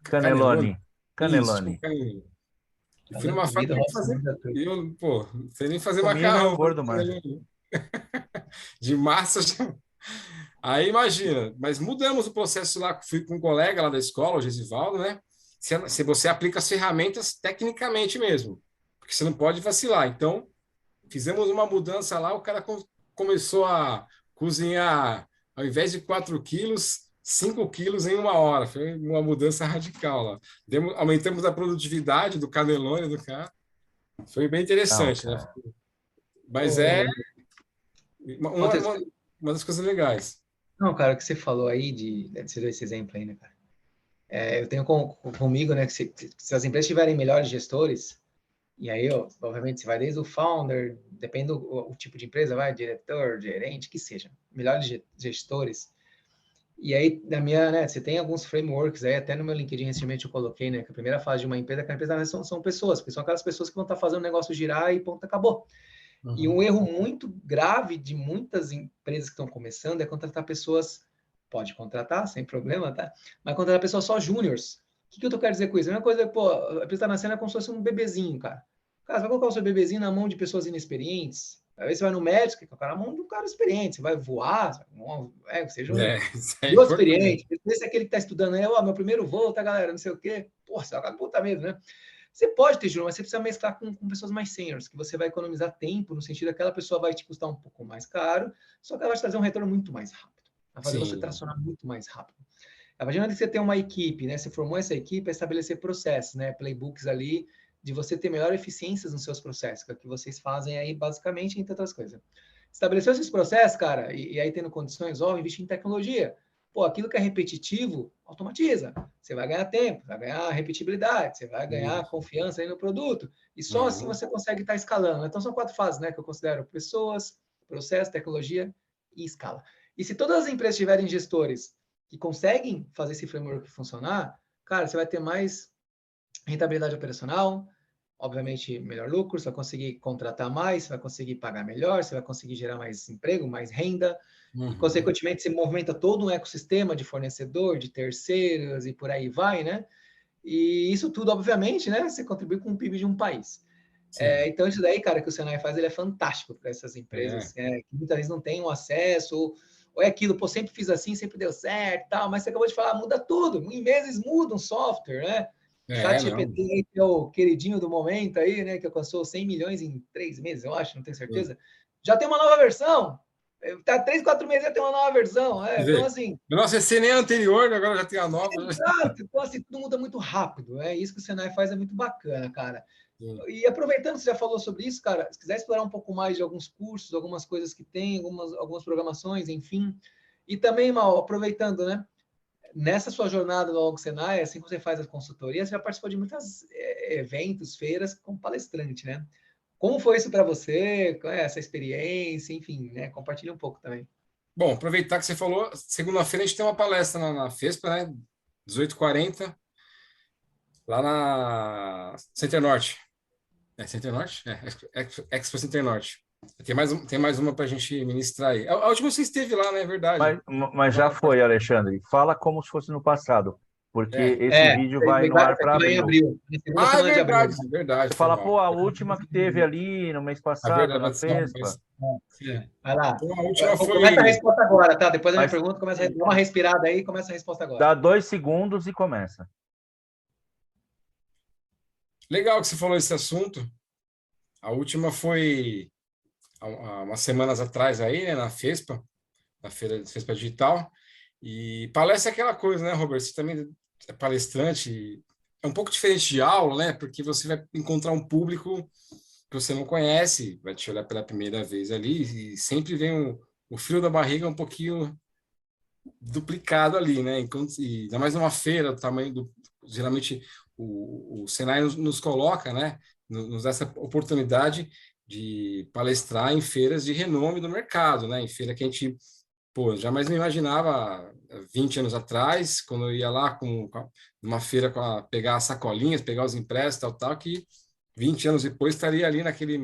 canelone. Cannelloni, Isso, tipo um Cannelloni. canelone. Eu fui Falando numa comida, fábrica de roça fazer. muda tudo. E eu, pô, não sei nem fazer Comi meu macarrão. gordo, manja. De massa. Aí imagina, mas mudamos o processo lá, fui com um colega lá da escola, o Gesivaldo, né? Se você aplica as ferramentas tecnicamente mesmo, porque você não pode vacilar. Então, fizemos uma mudança lá, o cara começou a cozinhar, ao invés de 4 quilos, 5 quilos em uma hora. Foi uma mudança radical lá. Aumentamos a produtividade do canelone do cara. Foi bem Não, interessante, né? cara. Mas é Ô, uma, Matheus, uma, uma das coisas legais. não, cara, o que você falou aí você deu esse exemplo aí, né, cara? Eu tenho comigo, né, que se as empresas tiverem melhores gestores, e aí, ó, obviamente, você vai desde o founder, depende do tipo de empresa, vai, diretor, gerente, que seja, melhores gestores. E aí, na minha, né, você tem alguns frameworks aí, até no meu LinkedIn recentemente eu coloquei, né, que a primeira fase de uma empresa, que a empresa são pessoas, porque são aquelas pessoas que vão estar fazendo o negócio girar e ponto, acabou. E um Uhum. erro muito grave de muitas empresas que estão começando é contratar pessoas, pode contratar, sem problema, tá? Mas contratar pessoas só júniors. O que eu tô querendo dizer com isso? A mesma coisa, pô, a empresa está nascendo é como se fosse um bebezinho, cara. Cara, você vai colocar o seu bebezinho na mão de pessoas inexperientes? Às vezes você vai no médico, você colocar na mão de um cara experiente, você vai voar, seja Isso é piloto importante. experiente, esse é aquele que está estudando aí, ó, meu primeiro voo, tá, galera, não sei o quê. Pô, você vai puta mesmo, né? Você pode ter júnior, mas você precisa mesclar com pessoas mais seniors, que você vai economizar tempo, no sentido que aquela pessoa vai te custar um pouco mais caro, só que ela vai te trazer um retorno muito mais rápido. Vai fazer você Sim. tracionar muito mais rápido. Imagina que você tem uma equipe, né? Você formou essa equipe para estabelecer processos, né? Playbooks ali, de você ter melhor eficiência nos seus processos, que é o que vocês fazem aí, basicamente, entre outras coisas. Estabeleceu esses processos, cara, e aí tendo condições, ó, investir em tecnologia. Pô, aquilo que é repetitivo, automatiza. Você vai ganhar tempo, vai ganhar repetibilidade, você vai ganhar Isso. confiança aí no produto. E só assim Uhum. você consegue estar escalando. Então são 4 fases, né, que eu considero: pessoas, processo, tecnologia e escala. E se todas as empresas tiverem gestores que conseguem fazer esse framework funcionar, cara, você vai ter mais rentabilidade operacional, obviamente melhor lucro, você vai conseguir contratar mais, você vai conseguir pagar melhor, você vai conseguir gerar mais emprego, mais renda, e Uhum. consequentemente você movimenta todo um ecossistema de fornecedor, de terceiros e por aí vai, né? E isso tudo, obviamente, né? Você contribui com o PIB de um país. Sim. Então, isso daí, cara, que o Senai faz, ele é fantástico para essas É. empresas, que muitas vezes não têm um acesso, ou é aquilo, pô, sempre fiz assim, sempre deu certo, tal, mas você acabou de falar, muda tudo, em meses muda um software, né? Chat Não. GPT, aí, que é o queridinho do momento aí, né, que alcançou 100 milhões em 3 meses, eu acho, não tenho Sim. certeza. Já tem uma nova versão, tá 3, 4 meses já tem uma nova versão, Você então vê. assim, Nossa, esse nem é anterior, agora já tem a nova. exato, então assim, tudo muda muito rápido, isso que o Senai faz é muito bacana, cara. Sim. E aproveitando que você já falou sobre isso, cara, se quiser explorar um pouco mais de alguns cursos, algumas coisas que tem, algumas programações, enfim. E também, Mal, aproveitando, né? Nessa sua jornada no Algo Senai, assim que você faz as consultorias, você já participou de muitos eventos, feiras como palestrante, né? Como foi isso para você? Qual é essa experiência? Enfim, né? Compartilha um pouco também. Bom, aproveitar que você falou, segunda-feira a gente tem uma palestra na FESPA, né? 18h40, lá na Center Norte. É Center Norte? Expo Center Norte. Tem mais uma para a gente ministrar aí. A última você esteve lá, né? É verdade. Mas já foi, Alexandre. Fala como se fosse no passado, porque É. esse vídeo vai no ar para Vai em abril. abril, na segunda Ah, é semana de abril. verdade, é verdade, Você foi fala, pô, mal. a última que teve ali no mês É passado, verdade, na vai ser uma Fespa. coisa. Sim. Vai lá. Então, a última Começa a foi. resposta agora, tá? Depois da minha Mas pergunta, dá uma respirada aí e começa a resposta agora. dá 2 segundos e começa. Legal que você falou esse assunto. A última foi há umas semanas atrás aí, né, na FESPA, na Feira de Fespa Digital. E palestra é aquela coisa, né, Robert? Você também é palestrante. É um pouco diferente de aula, né? Porque você vai encontrar um público que você não conhece, vai te olhar pela primeira vez ali, e sempre vem o frio da barriga é um pouquinho duplicado ali, né? Enquanto, e ainda mais numa feira, do tamanho do... Geralmente o Senai nos coloca, né? Nos dá essa oportunidade de palestrar em feiras de renome do mercado, né? Em feira que a gente, pô, jamais me imaginava 20 anos atrás, quando eu ia lá numa feira pegar as sacolinhas, pegar os impressos, tal, que 20 anos depois estaria ali naquele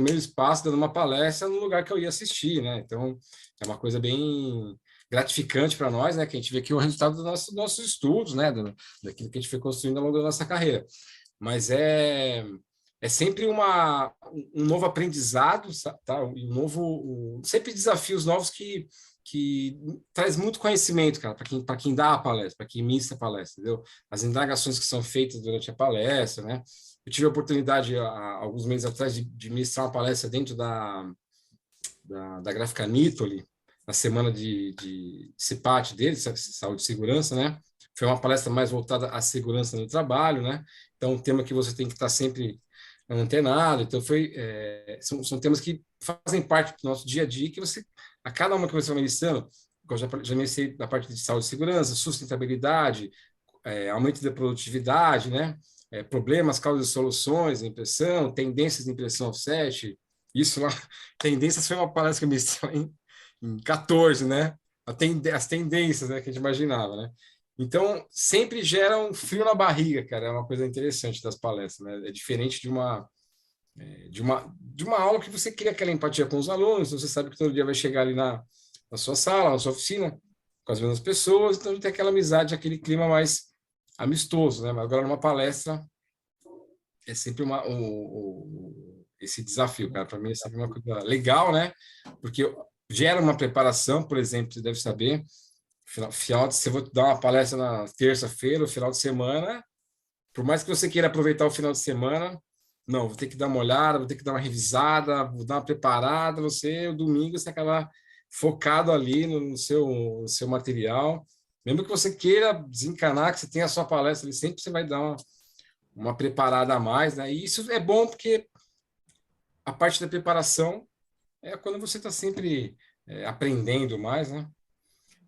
mesmo espaço dando uma palestra no lugar que eu ia assistir, né? Então, é uma coisa bem gratificante para nós, né? Que a gente vê aqui o resultado dos nossos estudos, né? Daquilo que a gente foi construindo ao longo da nossa carreira. Mas é sempre um novo aprendizado, tá? Sempre desafios novos que traz muito conhecimento, cara, para quem dá a palestra, para quem ministra a palestra, entendeu? As indagações que são feitas durante a palestra, né? Eu tive a oportunidade, há alguns meses atrás, de ministrar uma palestra dentro da Gráfica Nitoli, na semana de CIPAT deles, Saúde e Segurança, né? Foi uma palestra mais voltada à segurança no trabalho, né? Então, um tema que você tem que estar sempre antenado. Então, são temas que fazem parte do nosso dia a dia, que a cada uma que você vai ministrando, eu já ministrei da parte de saúde e segurança, sustentabilidade, aumento da produtividade, né? Problemas, causas e soluções, impressão, tendências de impressão offset. Isso lá, tendências foi uma palestra que eu ministrei em 14, né? As tendências, né, que a gente imaginava, né? Então, sempre gera um frio na barriga, cara. É uma coisa interessante das palestras, né? É diferente de uma aula que você cria aquela empatia com os alunos, você sabe que todo dia vai chegar ali na sua sala, na sua oficina, com as mesmas pessoas, então tem aquela amizade, aquele clima mais amistoso, né? Mas agora numa palestra é sempre esse desafio, cara. Para mim é sempre uma coisa legal, né? Porque gera uma preparação, por exemplo, você deve saber, se eu vou dar uma palestra na terça-feira, o final de semana, por mais que você queira aproveitar o final de semana, não, vou ter que dar uma olhada, vou ter que dar uma revisada, vou dar uma preparada, o domingo, você acaba focado ali no seu material. Mesmo que você queira desencanar, que você tenha a sua palestra ali, sempre você vai dar uma preparada a mais, né? E isso é bom porque a parte da preparação é quando você está sempre aprendendo mais, né?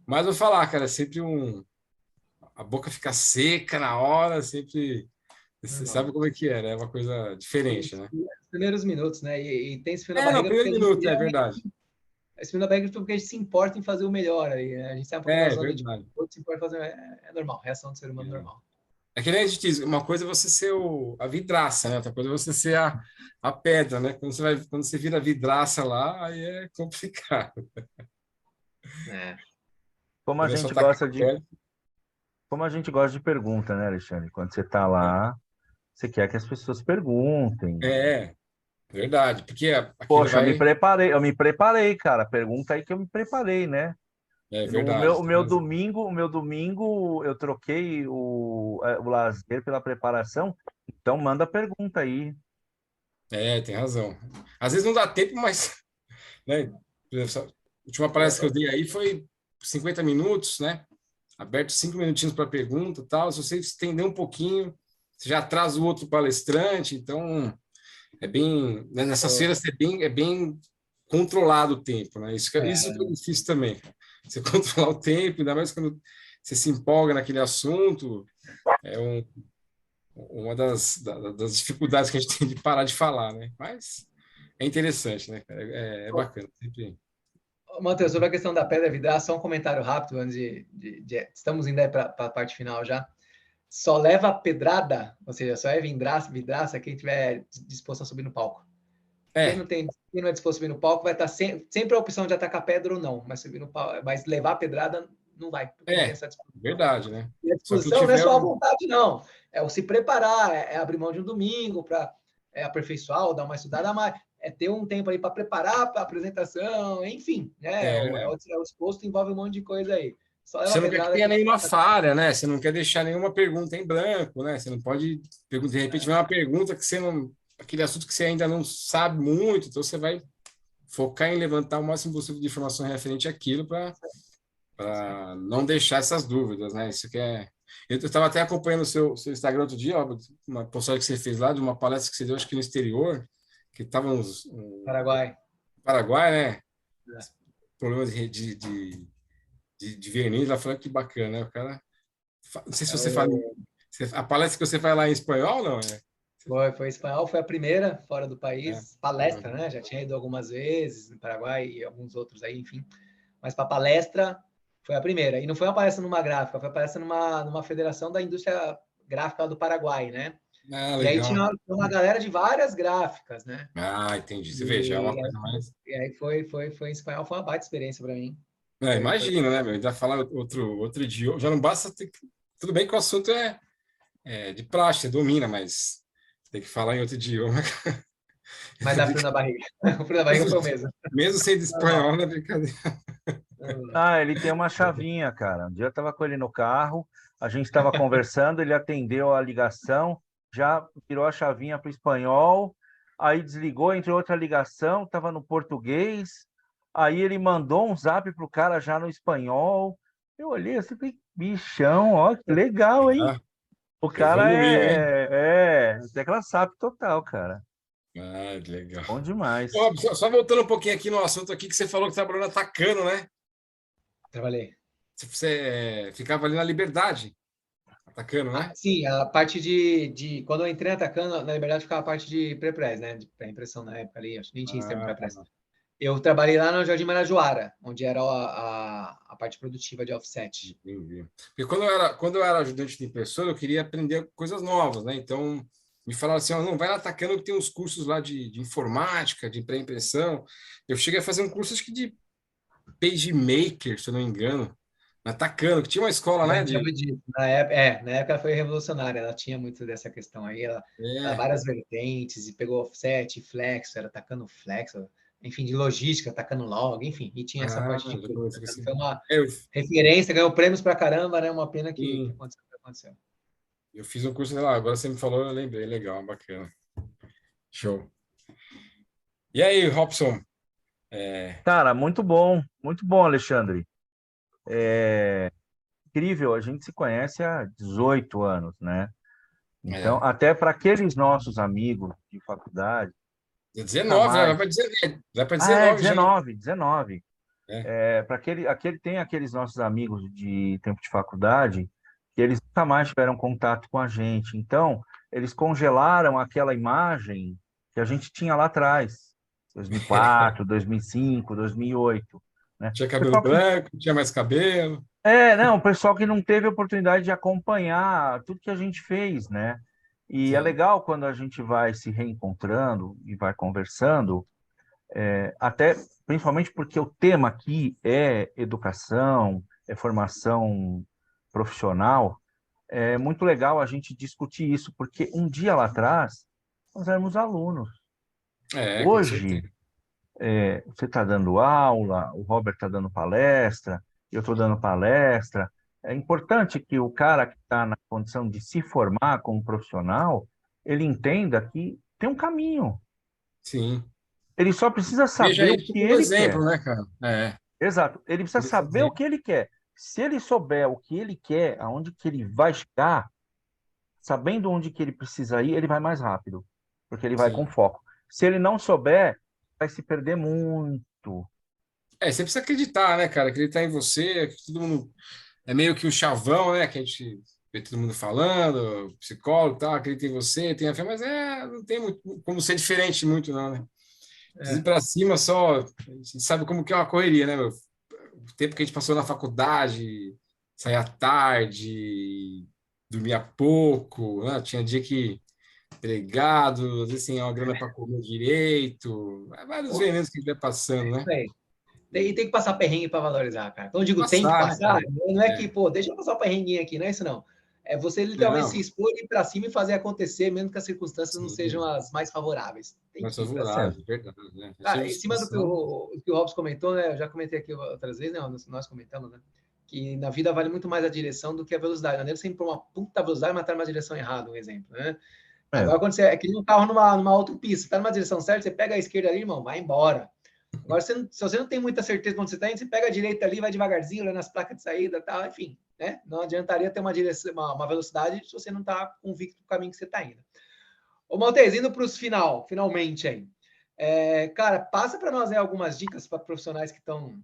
Mas eu vou falar, cara, é sempre a boca fica seca na hora, sempre. Você sabe como é que é, né? É uma coisa diferente, né? Os primeiros minutos, né? E tem esse frio na barriga. No primeiro minuto, é verdade. Esse frio na barriga porque a gente se importa em fazer o melhor aí, né? A gente sai um pouquinho da zona de outro se importa em fazer. É normal, reação do ser humano normal. É que nem a gente diz, uma coisa é você ser a vidraça, né? Outra coisa é você ser a pedra, né? Quando você vira vidraça lá, aí é complicado. Como a gente gosta de pergunta, né, Alexandre? Quando você está lá, você quer que as pessoas perguntem. Verdade, porque poxa, eu me preparei, cara. Pergunta aí que eu me preparei, né? É verdade. O meu domingo, eu troquei o lazer pela preparação. Então, manda pergunta aí. Tem razão. Às vezes não dá tempo, mas, né? A última palestra que eu dei aí foi 50 minutos, né? Aberto 5 minutinhos para pergunta e tal. Se você estender um pouquinho, você já traz o outro palestrante. Então, nessas feiras é bem controlado o tempo, né? Isso que é difícil também. Você controlar o tempo, ainda mais quando você se empolga naquele assunto, uma das dificuldades que a gente tem de parar de falar, né? Mas é interessante, né? É bacana. Sempre. Matheus, sobre a questão da pedra vidraça, só um comentário rápido antes estamos indo aí para a parte final já. Só leva pedrada, ou seja, só é vidraça quem tiver disposto a subir no palco. Quem não é disposto a subir no palco vai estar sempre a opção de atacar pedra ou não, mas subir no palco, mas levar pedrada não vai. Verdade, né? E a disposição não é só a vontade, não. É o se preparar, é abrir mão de um domingo para aperfeiçoar ou dar uma estudada a mais. É ter um tempo aí para preparar para a apresentação, enfim, né? O exposto envolve um monte de coisa aí. Você não quer que tenha nenhuma falha, né? Você não quer deixar nenhuma pergunta em branco, né? Você não pode, de repente, ver uma pergunta que você não... Aquele assunto que você ainda não sabe muito, então você vai focar em levantar o máximo possível de informação referente àquilo para não deixar essas dúvidas, né? Isso que é... Eu estava até acompanhando o seu Instagram outro dia, ó, uma postagem que você fez lá de uma palestra que você deu, acho que no exterior, que estava Paraguai, né? problemas de verniz. Ela falou que bacana, né? O cara. Não sei se você fala. A palestra que você vai lá em espanhol, não? Foi espanhol, foi a primeira fora do É. país, palestra, né? Já tinha ido algumas vezes no Paraguai e alguns outros aí, enfim. Mas para palestra foi a primeira. E não foi uma palestra numa gráfica, foi uma palestra numa federação da indústria gráfica do Paraguai, né? Ah, E aí legal. tinha uma galera de várias gráficas, né? Ah, entendi. Você veja, é uma E coisa mais. aí foi em espanhol, foi uma baita experiência para mim. É, Foi... imagina, né, meu? Ainda falar outro idioma. Já não basta ter. Tudo bem que o assunto é de praxe, você domina, mas tem que falar em outro idioma. Mas dá frio na barriga. O frio na barriga foi o mesmo. Mesmo sendo espanhol, não é brincadeira. Ah, ele tem uma chavinha, cara. Um dia eu estava com ele no carro, a gente estava conversando, ele atendeu a ligação, já virou a chavinha para o espanhol, aí desligou, entrou outra ligação, estava no português, aí ele mandou um zap pro cara já no espanhol. Eu olhei assim, falei, bichão, ó, que legal, hein? Ah, O cara evoluiu, hein? tecla SAP total, cara. Ah, legal. Bom demais. Ó, só voltando um pouquinho aqui no assunto aqui que você falou que trabalhou na Atacano, né? Trabalhei. Você ficava ali na Liberdade, Atacano, né? Sim, a parte de quando eu entrei atacando, na Liberdade ficava a parte de pré-press, né? De pré-impressão na época ali, acho que nem tinha esse termo Ah, pré-press. Eu trabalhei lá no Jardim Marajoara, onde era a parte produtiva de offset. entendi. Porque quando eu era ajudante de impressora, eu queria aprender coisas novas, né? Então, me falaram assim, ó, não, vai lá Atacano que tem uns cursos lá de informática, de pré-impressão. Eu cheguei a fazer um curso, acho que de PageMaker, se eu não me engano, na Atacano, que tinha uma escola, Eu né? lembro disso. Na época ela foi revolucionária, ela tinha muito dessa questão aí, ela É, várias vertentes, e pegou offset, flex, era atacando flex, enfim, de logística, atacando log, enfim, e tinha essa parte de já tudo. comecei com esse. Foi uma É, referência, ganhou prêmios pra caramba, né? Uma pena que sim, aconteceu o que aconteceu. eu fiz um curso, sei lá, agora você me falou, eu lembrei, legal, bacana. Show. E aí, Robson? Cara, muito bom, Alexandre. Incrível, a gente se conhece há 18 anos, né? Então, É, até para aqueles nossos amigos de faculdade, nunca 19, né? mais. Vai para Ah, é 19 já, hein? 19. É. Para tem aqueles nossos amigos de tempo de faculdade que eles nunca mais tiveram contato com a gente. Então, eles congelaram aquela imagem que a gente tinha lá atrás, 2004, 2005, 2008, né? Tinha cabelo Pessoal que branco, tinha mais cabelo. Não, o pessoal que não teve oportunidade de acompanhar tudo que a gente fez, né? E é Sim, legal quando a gente vai se reencontrando e vai conversando, até principalmente porque o tema aqui é educação, é formação profissional. É muito legal a gente discutir isso, porque um dia lá atrás nós éramos alunos. com Hoje, certeza. você está dando aula, o Robert está dando palestra, eu estou dando palestra. É importante que o cara que está na condição de se formar como profissional, ele entenda que tem um caminho. Sim. Ele só precisa Veja saber o isso que como ele exemplo, quer. né, cara? Exato. Ele precisa Esse saber o exemplo. que ele quer. Se ele souber o que ele quer, aonde que ele vai chegar, sabendo onde que ele precisa ir, ele vai mais rápido, porque ele vai com Sim. foco. Se ele não souber, vai se perder muito. Você precisa acreditar, né, cara? Acreditar em você, que todo mundo é meio que um chavão, né? Que a gente vê todo mundo falando, psicólogo, tal, acredita em você, tem a fé, mas não tem muito como ser diferente muito, não, né? Precisa ir É. para cima só. A gente sabe como que é uma correria, né, meu? O tempo que a gente passou na faculdade, saía tarde, dormia pouco, né? Tinha dia que empregado, às vezes sem uma grana para comer direito, vários venenos que a gente vai passando, né? É. Tem que passar perrengue para valorizar, cara. Quando eu digo tem que Passar, né, passar, cara? não é que, É. pô, deixa eu passar o perrenguinho aqui, não é isso não. É você literalmente se Não, expor, ir para cima e fazer acontecer, mesmo que as circunstâncias não sejam sim, as mais favoráveis. Tem mas que ir para cima. favorável, verdade, né? Cara, em cima do Situação, que o Robson comentou, né? Eu já comentei aqui outras vezes, né? Nós comentamos, né? Que na vida vale muito mais a direção do que a velocidade. Não adianta você ir para uma puta velocidade, mas estar numa direção errada, um exemplo, né? É, Agora, quando você é que nem um carro numa autopista, você está numa direção certa, você pega a esquerda ali, irmão, vai embora. Agora, se você não tem muita certeza de onde você está indo, você pega a direita ali, vai devagarzinho, olha nas placas de saída, tal, enfim, né? Não adiantaria ter uma direção, uma velocidade se você não está convicto do caminho que você está indo. Ô, Maltese, indo para os finalmente aí. Cara, passa para nós aí algumas dicas para profissionais que estão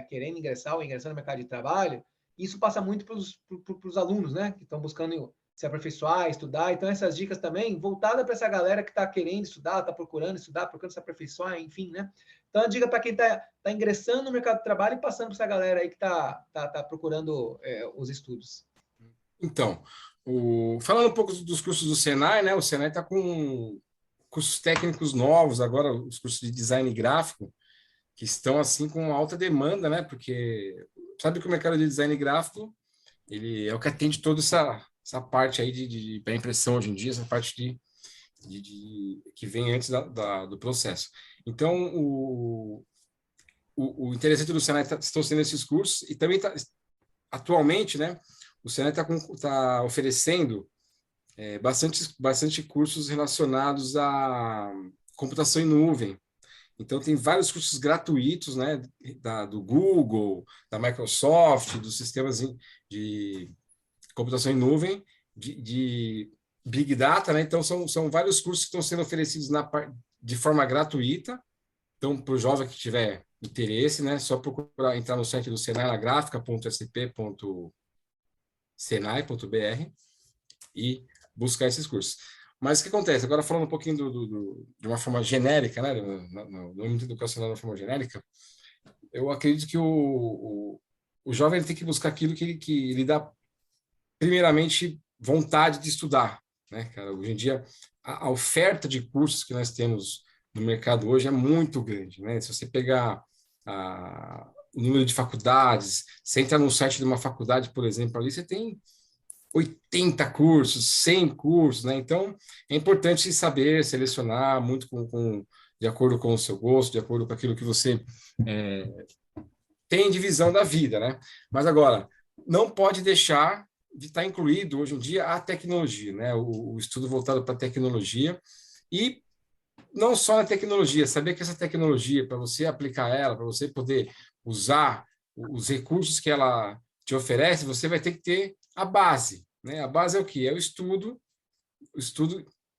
querendo ingressar ou ingressando no mercado de trabalho, isso passa muito para os alunos, né? Que estão buscando se aperfeiçoar, estudar. Então, essas dicas também voltadas para essa galera que está querendo estudar, está procurando estudar, procurando se aperfeiçoar, enfim, né? Então, a dica para quem está ingressando no mercado de trabalho e passando para essa galera aí que está procurando os estudos. Então, falando um pouco dos cursos do Senai, né? O Senai está com cursos técnicos novos agora, os cursos de design gráfico, que estão assim com alta demanda, né? Porque sabe que o mercado de design gráfico ele é o que atende toda essa parte aí de pré-impressão hoje em dia, essa parte que vem antes do processo. Então, o interessante do Senai estão sendo esses cursos e também atualmente, né? O Senai está oferecendo bastante cursos relacionados à computação em nuvem. Então, tem vários cursos gratuitos, né, do Google, da Microsoft, dos sistemas de computação em nuvem, de Big Data, né? Então, são vários cursos que estão sendo oferecidos de forma gratuita. Então, para o jovem que tiver interesse, né, só procurar entrar no site do senailagrafica.sp.senai.br e buscar esses cursos. Mas o que acontece? Agora, falando um pouquinho de uma forma genérica, né, no âmbito educacional de uma forma genérica, eu acredito que o jovem tem que buscar aquilo que lhe dá, primeiramente, vontade de estudar, né, cara? Hoje em dia, a oferta de cursos que nós temos no mercado hoje é muito grande, né? Se você pegar o número de faculdades, você entra no site de uma faculdade, por exemplo, ali você tem 80 cursos, 100 cursos, né? Então, é importante saber selecionar muito de acordo com o seu gosto, de acordo com aquilo que você tem de visão da vida, né? Mas agora, não pode deixar de estar incluído hoje em dia a tecnologia, né? O estudo voltado para a tecnologia e não só na tecnologia, saber que essa tecnologia, para você aplicar ela, para você poder usar os recursos que ela te oferece, você vai ter que ter a base, né? A base é o quê? É o estudo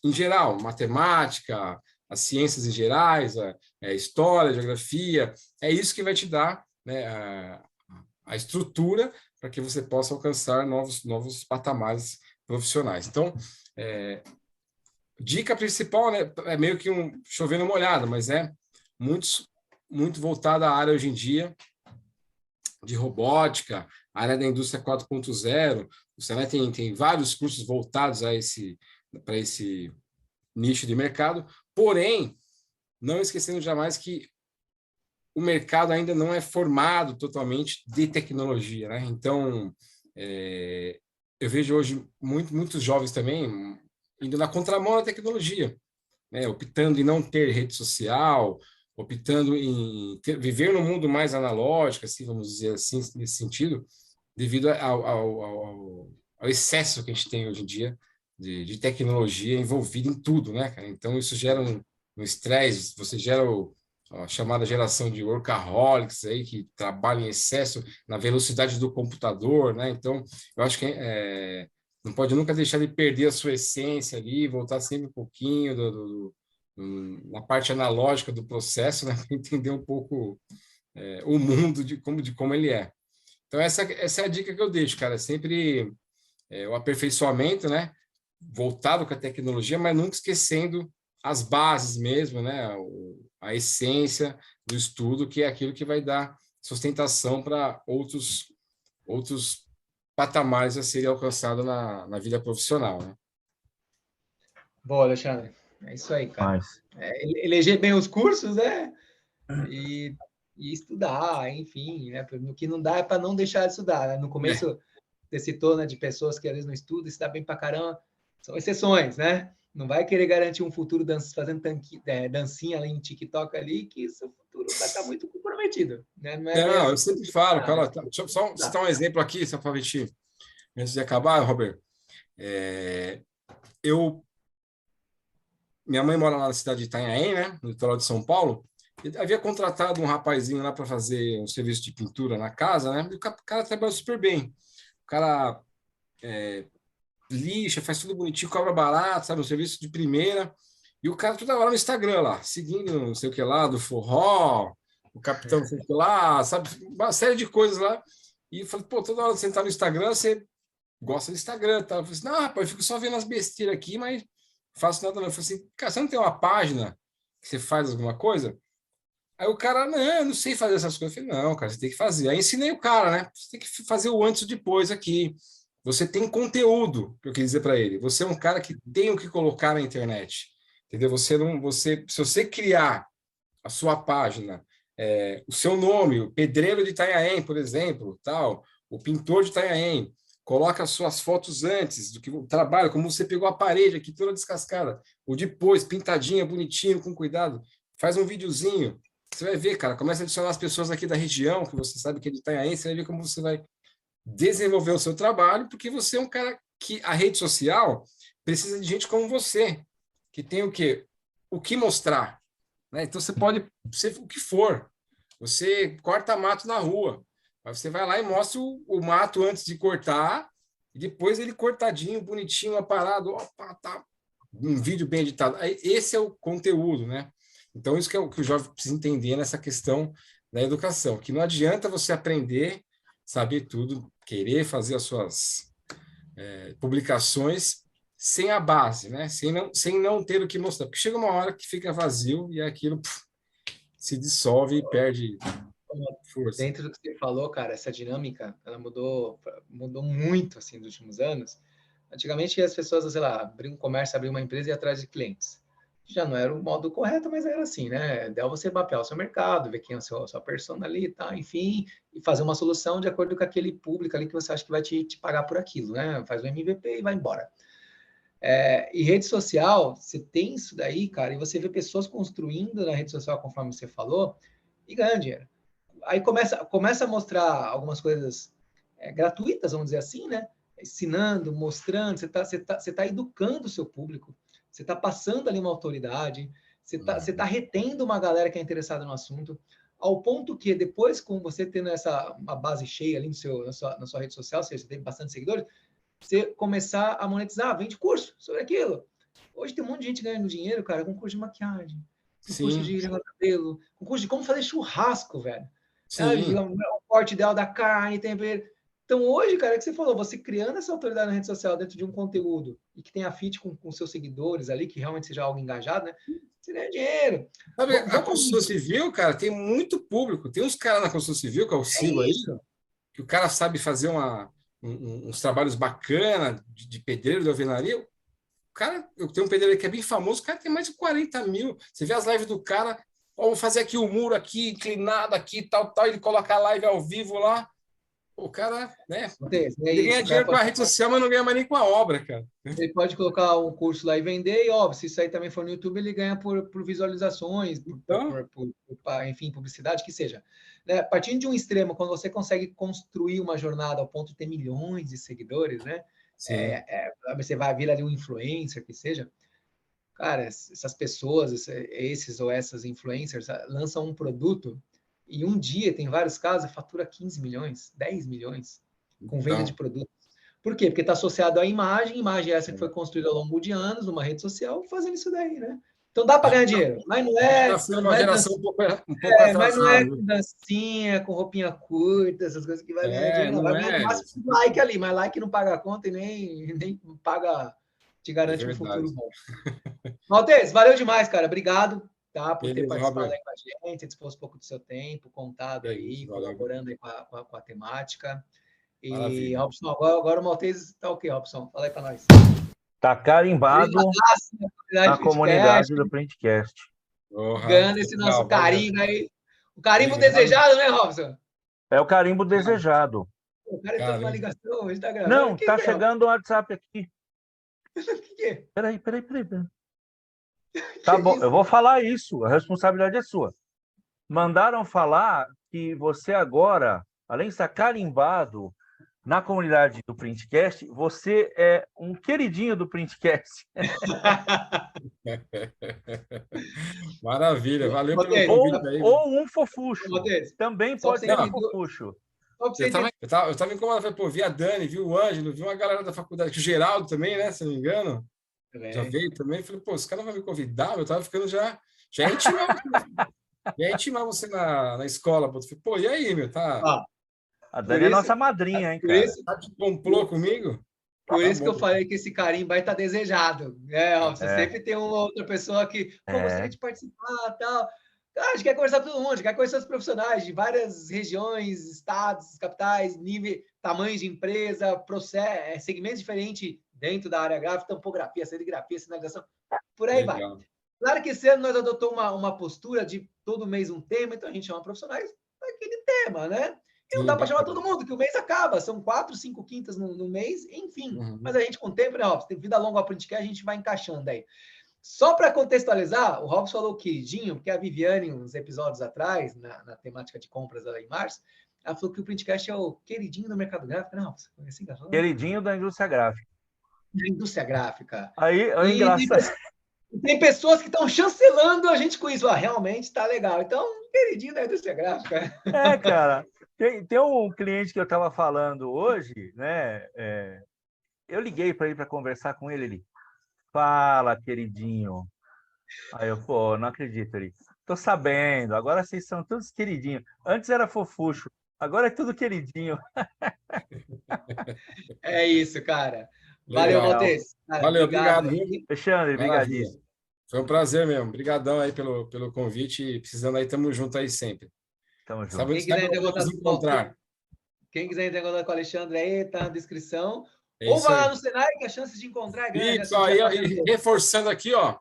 em geral, matemática, as ciências em gerais, a história, a geografia, é isso que vai te dar, né, a estrutura para que você possa alcançar novos patamares profissionais. Então, dica principal, né, é meio que chover numa molhada, mas é muito voltada à área hoje em dia de robótica, a área da indústria 4.0. O Senai tem vários cursos voltados para esse nicho de mercado, porém, não esquecendo jamais que o mercado ainda não é formado totalmente de tecnologia, né? Então, eu vejo hoje muitos jovens também indo na contramão da tecnologia, né? Optando em não ter rede social, optando em viver num mundo mais analógico, assim, vamos dizer assim, nesse sentido, devido ao excesso que a gente tem hoje em dia de tecnologia envolvida em tudo, né, cara? Então, isso gera um estresse, você gera a chamada geração de workaholics aí, que trabalham em excesso na velocidade do computador, né? Então, eu acho que não pode nunca deixar de perder a sua essência ali, voltar sempre um pouquinho na parte analógica do processo, né? Para entender um pouco o mundo de como ele é. Então, essa é a dica que eu deixo, cara. Sempre o aperfeiçoamento, né? Voltado com a tecnologia, mas nunca esquecendo as bases mesmo, né? A essência do estudo, que é aquilo que vai dar sustentação para outros patamares a serem alcançados na vida profissional, né? Boa, Alexandre. É isso aí, cara. Eleger bem os cursos, né? E estudar, enfim, né? O que não dá é para não deixar de estudar, né? No começo, você citou, né, de pessoas que às vezes não estudam e se dá bem para caramba. São exceções, né? Não vai querer garantir um futuro fazendo dancinha ali em TikTok ali, que seu futuro vai estar muito comprometido, né? Não, eu sempre falo, cara, deixa eu só citar um exemplo aqui, só para ver antes de acabar, Robert. Minha mãe mora lá na cidade de Itanhaém, né, no litoral de São Paulo, e havia contratado um rapazinho lá para fazer um serviço de pintura na casa, né? E o cara trabalha super bem. O cara lixa, faz tudo bonitinho, cobra barato, sabe? Um serviço de primeira. E o cara toda hora no Instagram lá, seguindo não sei o que lá, do forró, o capitão não sei o que lá, sabe? Uma série de coisas lá. E eu falei, pô, toda hora que você entrar no Instagram, você gosta do Instagram. Tá? Eu falei assim, não, rapaz, eu fico só vendo as besteiras aqui, mas não faço nada não. Eu falei assim, cara, você não tem uma página que você faz alguma coisa? Aí o cara, não, eu não sei fazer essas coisas. Eu falei, não, cara, você tem que fazer. Aí ensinei o cara, né? Você tem que fazer o antes e o depois aqui. Você tem conteúdo, que eu quis dizer para ele. Você é um cara que tem o que colocar na internet. Entendeu? Se você criar a sua página, o seu nome, o pedreiro de Itanhaém, por exemplo, tal, o pintor de Itanhaém, coloca as suas fotos antes do que o trabalho, como você pegou a parede aqui toda descascada, o depois, pintadinha, bonitinho, com cuidado, faz um videozinho. Você vai ver, cara, começa a adicionar as pessoas aqui da região, que você sabe que é de Itanhaém, você vai ver como você vai desenvolver o seu trabalho, porque você é um cara que a rede social precisa de gente como você, que tem o quê? O que mostrar. Né? Então, você pode ser o que for. Você corta mato na rua, mas você vai lá e mostra o mato antes de cortar, e depois ele cortadinho, bonitinho, aparado, opa, tá, um vídeo bem editado. Esse é o conteúdo, né? Então, isso que é o que o jovem precisa entender nessa questão da educação, que não adianta você aprender, saber tudo, querer fazer as suas publicações sem a base, né? Sem não ter o que mostrar. Porque chega uma hora que fica vazio e aquilo se dissolve e perde força. Dentro do que você falou, cara, essa dinâmica, ela mudou muito, assim, nos últimos anos. Antigamente, as pessoas, sei lá, abriam um comércio, abriam uma empresa e ia atrás de clientes. Já não era o modo correto, mas era assim, né? Deu você mapear o seu mercado, ver quem é a sua persona ali, tá? Enfim, e fazer uma solução de acordo com aquele público ali que você acha que vai te pagar por aquilo, né? Faz o MVP e vai embora. E rede social, você tem isso daí, cara, e você vê pessoas construindo na rede social, conforme você falou, e ganhando dinheiro. Aí começa a mostrar algumas coisas gratuitas, vamos dizer assim, né? Ensinando, mostrando, você tá educando o seu público, você está passando ali uma autoridade, você tá retendo uma galera que é interessada no assunto, ao ponto que depois, com você tendo uma base cheia ali na sua rede social, ou seja, você tem bastante seguidores, você começar a monetizar, vende curso sobre aquilo. Hoje tem um monte de gente ganhando dinheiro, cara, com curso de maquiagem, com curso de negócio de cabelo, com curso de como fazer churrasco, velho. O corte ideal da carne, tempero. Então, hoje, cara, é que você falou, você criando essa autoridade na rede social dentro de um conteúdo e que tenha fit com seus seguidores ali, que realmente seja algo engajado, né? Você ganha dinheiro. Sabe, a construção civil, cara, tem muito público. Tem uns caras na construção civil, que eu sigo aí, que o cara sabe fazer uns trabalhos bacanas de pedreiro, de alvenaria. O cara, eu tenho um pedreiro que é bem famoso, o cara tem mais de 40 mil. Você vê as lives do cara, vou fazer aqui o muro aqui, inclinado aqui, tal, ele coloca a live ao vivo lá. O cara, né? Ele ganha dinheiro com a rede social, mas não ganha mais nem com a obra, cara. Ele pode colocar um curso lá e vender, e óbvio, se isso aí também for no YouTube, ele ganha por visualizações, enfim, publicidade, que seja. Né? Partindo de um extremo, quando você consegue construir uma jornada ao ponto de ter milhões de seguidores, né? Você vai vir ali um influencer, que seja. Cara, essas pessoas, esses ou essas influencers, lançam um produto e um dia, tem vários casos, fatura 15 milhões, 10 milhões com venda de produtos. Por quê? Porque está associado à imagem essa que foi construída ao longo de anos numa rede social, fazendo isso daí, né? Então dá para ganhar dinheiro, mas não é... uma geração um pouco atrasada. Mas não é com dancinha, com roupinha curta, essas coisas que vai ganhar dinheiro. Vai ganhar máximo like ali, mas like não paga a conta e nem paga, te garante um futuro bom. Maltês, valeu demais, cara. Obrigado. Tá, por ter participado aí com a gente, dispôs um pouco do seu tempo, contado aí, colaborando aí com a temática. E, maravilha. Robson, agora o Maltese está o quê, Robson? Fala aí para nós. Está carimbado na comunidade do Printcast. Ganhando esse nosso carimbo aí. O carimbo desejado, né, Robson? É o carimbo desejado. O cara entrou numa ligação, hoje está gravando. Não, está chegando um WhatsApp aqui. O que é? Peraí. Tá bom, eu vou falar isso, a responsabilidade é sua. Mandaram falar que você agora, além de estar carimbado na comunidade do Printcast, você é um queridinho do Printcast. Maravilha, valeu pelo convite aí. Ou um fofucho. Também pode ser um fofucho. Eu estava incomodado, pô, vi a Dani, vi o Ângelo, vi uma galera da faculdade, que o Geraldo também, né, se não me engano. Já veio também, falei, pô, esse cara vai me convidar, eu tava ficando já intimado. E aí chamava você na escola, pô, pô, e aí, meu, tá, Ó, A Dani é nossa madrinha, hein, por cara? isso, tá de complô comigo? por Tá isso que eu bom. falei que esse carinho vai estar desejado. Né, Robson? É. Sempre tem uma outra pessoa que, pô, gostaria É. de participar e tal. Ah, a gente quer conversar com todo mundo, a gente quer conhecer os profissionais de várias regiões, estados, capitais, nível, tamanhos de empresa, segmentos diferentes dentro da área gráfica, topografia, serigrafia, sinalização, por aí vai. Legal. Claro que esse ano nós adotamos uma postura de todo mês um tema, então a gente chama profissionais daquele tema, né? E não Sim, dá para chamar bacana. todo mundo, que o mês acaba, são 4, 5 quintas no mês, enfim. Uhum. Mas a gente, com o tempo, né, Robson? Tem vida longa ao print, que a gente vai encaixando aí. Só para contextualizar, o Robson falou queridinho, porque a Viviane, uns episódios atrás, na temática de compras lá em março, ela falou que o Printcast é o queridinho do mercado gráfico. Não, Robson, foi assim que ela falou? Queridinho da indústria gráfica. Da indústria gráfica. Aí, é E engraçado. tem pessoas que estão chancelando a gente com isso. Ah, realmente está legal. Então, queridinho da indústria gráfica. É, cara. Tem um cliente que eu estava falando hoje, né? Eu liguei para ele para conversar com ele. Ele, fala, queridinho. Aí eu, pô, não acredito. Ele, tô sabendo. Agora vocês são todos queridinhos. Antes era fofucho. Agora é tudo queridinho. É isso, cara. Valeu, Legal. Maltês. Cara, Valeu, obrigado. obrigado, viu? Alexandre, Maravilha. brigadíssimo. Foi um prazer mesmo. Obrigadão aí pelo convite. Precisando aí, tamo junto aí sempre. Tamo junto. Sabe, Quem quiser sabe entrar em onde nos contato, encontrar. quem quiser entrar em contato com o Alexandre aí, tá na descrição. É Ou isso vai lá aí. no Senai, que a chance de encontrar é grande. Isso aí, ó, e reforçando aqui, ó.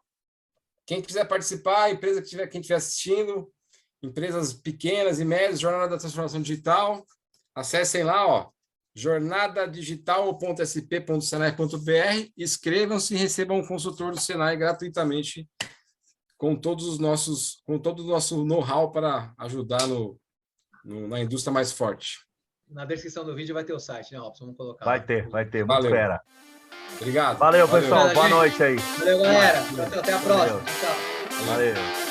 Quem quiser participar, empresa que tiver, quem estiver assistindo, empresas pequenas e médias, Jornada da Transformação Digital, acessem lá, ó, jornadadigital.sp.senai.br, inscrevam-se e recebam um consultor do Senai gratuitamente com todo o nosso know-how para ajudar na indústria mais forte. Na descrição do vídeo vai ter o site, né, Robson? Vamos colocar Vai lá. ter. Muito Valeu. fera. Obrigado. Valeu, pessoal. Obrigado, Boa gente. noite aí. Valeu, galera. Até a próxima. Valeu. Tchau. Valeu.